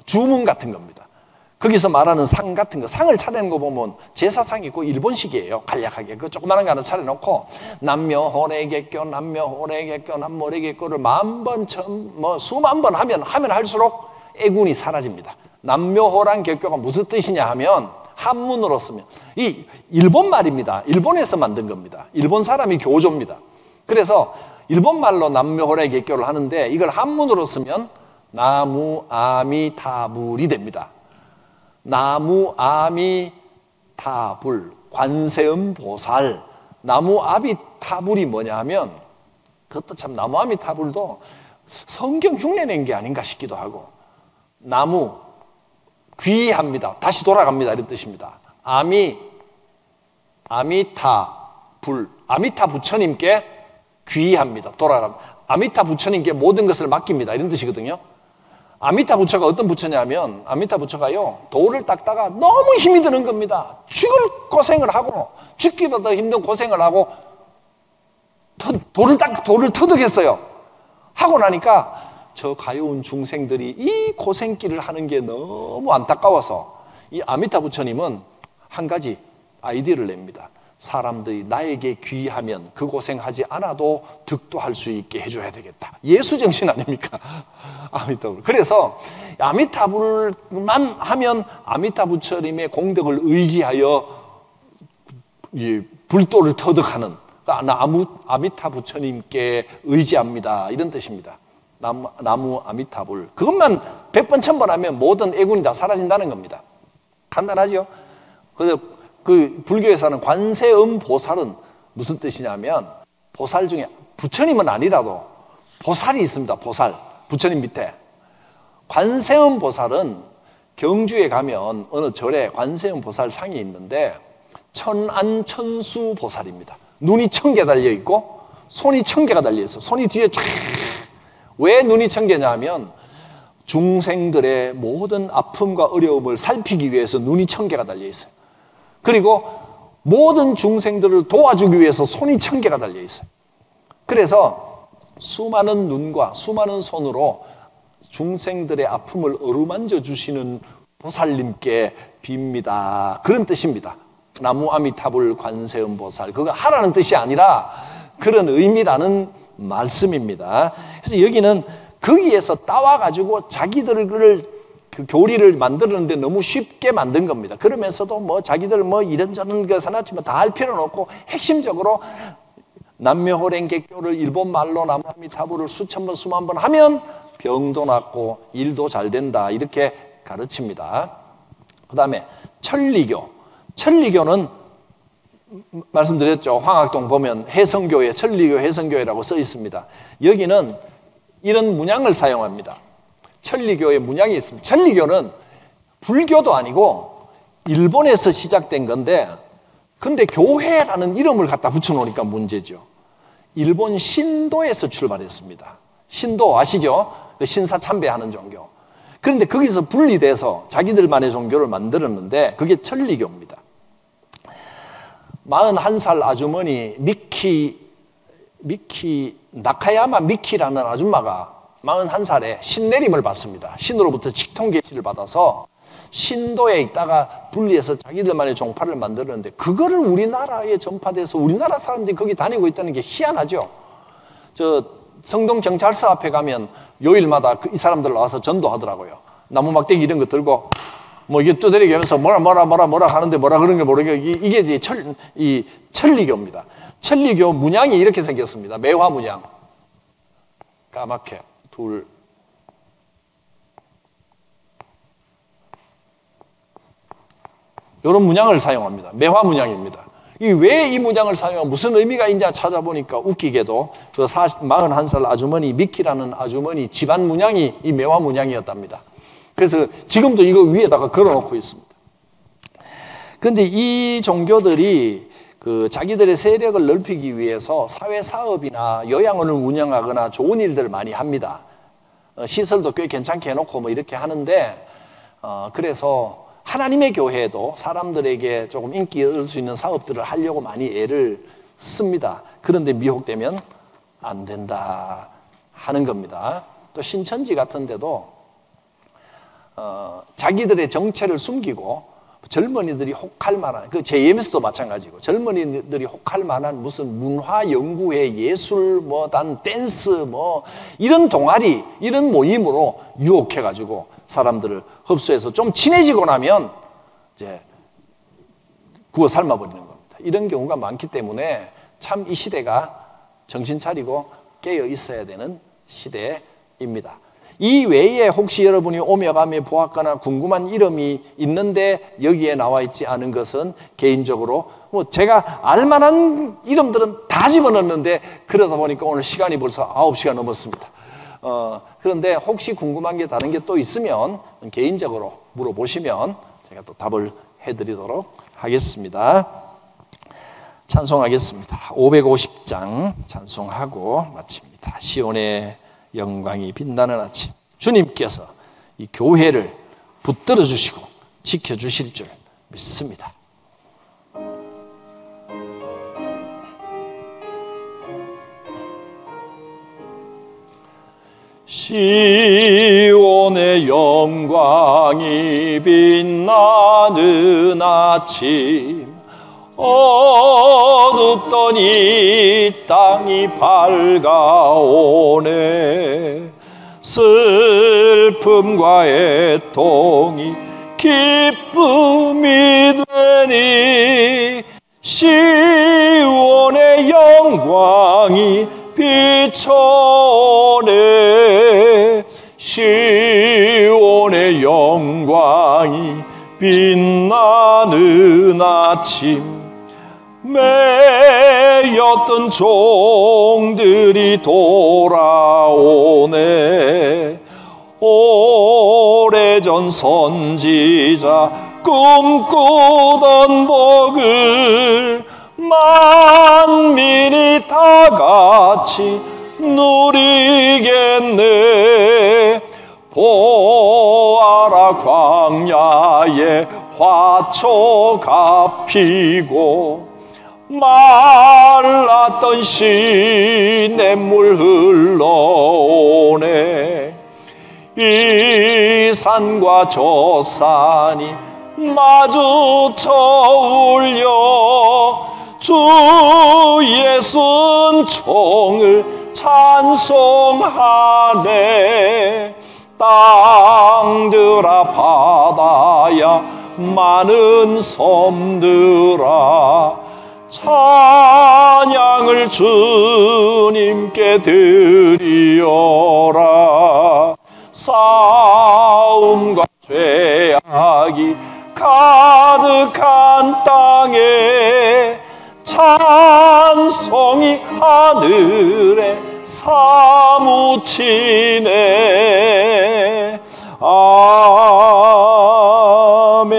주문 같은 겁니다. 거기서 말하는 상 같은 거, 상을 차리는 거 보면 제사상이 있고 일본식이에요. 간략하게. 그 조그마한 거 하나 차려놓고 남묘호래개교, 남묘호래개교, 남모래개교를 수만 번 하면 할수록 애군이 사라집니다. 남묘호랑개교가 무슨 뜻이냐 하면 한문으로 쓰면 이 일본 말입니다. 일본에서 만든 겁니다. 일본 사람이 교조입니다. 그래서 일본말로 남묘호래개교를 하는데 이걸 한문으로 쓰면 나무아미타불이 됩니다. 나무아미타불, 관세음보살. 나무아미타불이 뭐냐 하면 그것도 참 나무아미타불도 성경 흉내낸 게 아닌가 싶기도 하고 나무, 귀합니다. 다시 돌아갑니다. 이런 뜻입니다. 아미타불, 아미타 부처님께 귀합니다. 돌아갑니다. 아미타 부처님께 모든 것을 맡깁니다. 이런 뜻이거든요. 아미타 부처가 어떤 부처냐면 아미타 부처가요 돌을 닦다가 너무 힘이 드는 겁니다. 죽을 고생을 하고 죽기보다 힘든 고생을 하고 돌을 터득했어요. 하고 나니까 저 가여운 중생들이 이 고생길을 하는 게 너무 안타까워서 이 아미타 부처님은 한 가지 아이디어를 냅니다. 사람들이 나에게 귀하면 그 고생하지 않아도 득도할 수 있게 해줘야 되겠다. 예수정신 아닙니까? 아미타불. 그래서 아미타불만 하면 아미타 부처님의 공덕을 의지하여 불도를 터득하는 아미타 부처님께 의지합니다. 이런 뜻입니다. 나무 아미타불. 그것만 100번 1000번 하면 모든 애군이 다 사라진다는 겁니다. 간단하죠? 그래서 그 불교에서는 관세음 보살은 무슨 뜻이냐면 보살 중에 부처님은 아니라도 보살이 있습니다. 보살. 부처님 밑에. 관세음 보살은 경주에 가면 어느 절에 관세음 보살 상이 있는데 천안천수 보살입니다. 눈이 1000개 달려있고 손이 1000개가 달려있어요. 손이 뒤에 쫙. 왜 눈이 1000개냐 하면 중생들의 모든 아픔과 어려움을 살피기 위해서 눈이 1000개가 달려있어요. 그리고 모든 중생들을 도와주기 위해서 손이 1000개가 달려있어요. 그래서 수많은 눈과 수많은 손으로 중생들의 아픔을 어루만져 주시는 보살님께 빕니다. 그런 뜻입니다. 나무 아미타불 관세음 보살. 그거 하라는 뜻이 아니라 그런 의미라는 말씀입니다. 그래서 여기는 거기에서 따와가지고 자기들을 그 교리를 만들었는데 너무 쉽게 만든 겁니다. 그러면서도 뭐 자기들 뭐 이런저런 거 사놨지만 다 할 필요는 없고 핵심적으로 남묘호랭개교를 일본 말로 나무아미타불을 수천 번 수만 번 하면 병도 낫고 일도 잘 된다 이렇게 가르칩니다. 그 다음에 천리교. 천리교는 말씀드렸죠. 황학동 보면 해성교회, 천리교 해성교회라고 써 있습니다. 여기는 이런 문양을 사용합니다. 천리교의 문양이 있습니다. 천리교는 불교도 아니고 일본에서 시작된 건데 근데 교회라는 이름을 갖다 붙여놓으니까 문제죠. 일본 신도에서 출발했습니다. 신도 아시죠? 신사참배하는 종교. 그런데 거기서 분리돼서 자기들만의 종교를 만들었는데 그게 천리교입니다. 41살 아주머니 나카야마 미키라는 아줌마가 41살에 신내림을 받습니다. 신으로부터 직통 계시를 받아서 신도에 있다가 분리해서 자기들만의 종파를 만들었는데 그거를 우리나라에 전파돼서 우리나라 사람들이 거기 다니고 있다는 게 희한하죠. 저 성동 경찰서 앞에 가면 요일마다 이 사람들 나와서 전도하더라고요. 나무 막대기 이런 거 들고 뭐 이게 두드리기 하면서 뭐라 하는데 뭐라 그런 게 모르게 이게 이제 천리교입니다. 천리교 문양이 이렇게 생겼습니다. 매화 문양. 까맣게 둘. 이런 문양을 사용합니다. 매화 문양입니다. 왜 이 문양을 사용하고 무슨 의미가 있냐 찾아보니까 웃기게도 그 41살 아주머니 미키라는 아주머니 집안 문양이 이 매화 문양이었답니다. 그래서 지금도 이거 위에다가 걸어놓고 있습니다. 그런데 이 종교들이 그 자기들의 세력을 넓히기 위해서 사회 사업이나 요양원을 운영하거나 좋은 일들을 많이 합니다. 시설도 꽤 괜찮게 해놓고 뭐 이렇게 하는데 그래서 하나님의 교회도 사람들에게 조금 인기 얻을 수 있는 사업들을 하려고 많이 애를 씁니다. 그런데 미혹되면 안 된다 하는 겁니다. 또 신천지 같은 데도 자기들의 정체를 숨기고 젊은이들이 혹할 만한 그 JMS도 마찬가지고 젊은이들이 혹할 만한 무슨 문화연구회, 예술, 단 댄스 이런 동아리 이런 모임으로 유혹해가지고 사람들을 흡수해서 좀 친해지고 나면 이제 구워 삶아버리는 겁니다. 이런 경우가 많기 때문에 참 이 시대가 정신 차리고 깨어 있어야 되는 시대입니다. 이 외에 혹시 여러분이 오며 가며 보았거나 궁금한 이름이 있는데 여기에 나와 있지 않은 것은 개인적으로 제가 알만한 이름들은 다 집어넣었는데 그러다 보니까 오늘 시간이 벌써 9시가 넘었습니다. 그런데 혹시 궁금한 게 다른 게 또 있으면 개인적으로 물어보시면 제가 또 답을 해드리도록 하겠습니다. 찬송하겠습니다. 550장 찬송하고 마칩니다. 시온의 영광이 빛나는 아침. 주님께서 이 교회를 붙들어 주시고 지켜주실 줄 믿습니다. 시온의 영광이 빛나는 아침 어둡던 이 땅이 밝아오네. 슬픔과 애통이 기쁨이 되니 시온의 영광이 비춰오네. 시온의 영광이 빛나는 아침 매였던 종들이 돌아오네. 오래전 선지자 꿈꾸던 복을 만민이 다 같이 누리겠네. 보아라 광야에 화초가 피고 말랐던 시냇물 흘러오네. 이 산과 저 산이 마주쳐 울려 주 예수 총을 찬송하네. 땅들아 바다야 많은 섬들아 찬양을 주님께 드리어라. 싸움과 죄악이 가득한 땅에 찬송이 하늘에 사무치네. 아멘.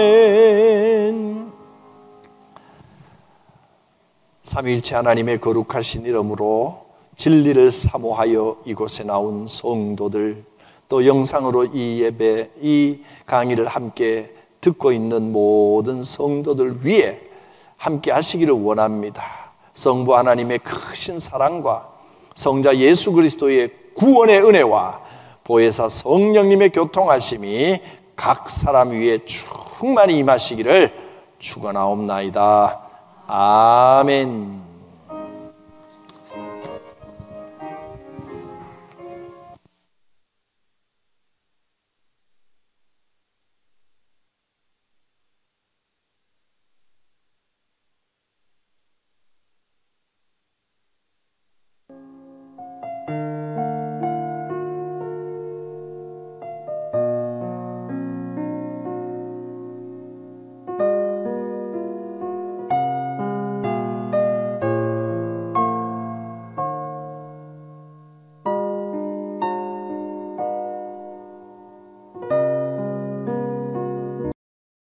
삼위일체 하나님의 거룩하신 이름으로 진리를 사모하여 이곳에 나온 성도들, 또 영상으로 이 예배, 이 강의를 함께 듣고 있는 모든 성도들 위해 함께 하시기를 원합니다. 성부 하나님의 크신 사랑과 성자 예수 그리스도의 구원의 은혜와 보혜사 성령님의 교통하심이 각 사람 위에 충만히 임하시기를 축원하옵나이다. 아멘.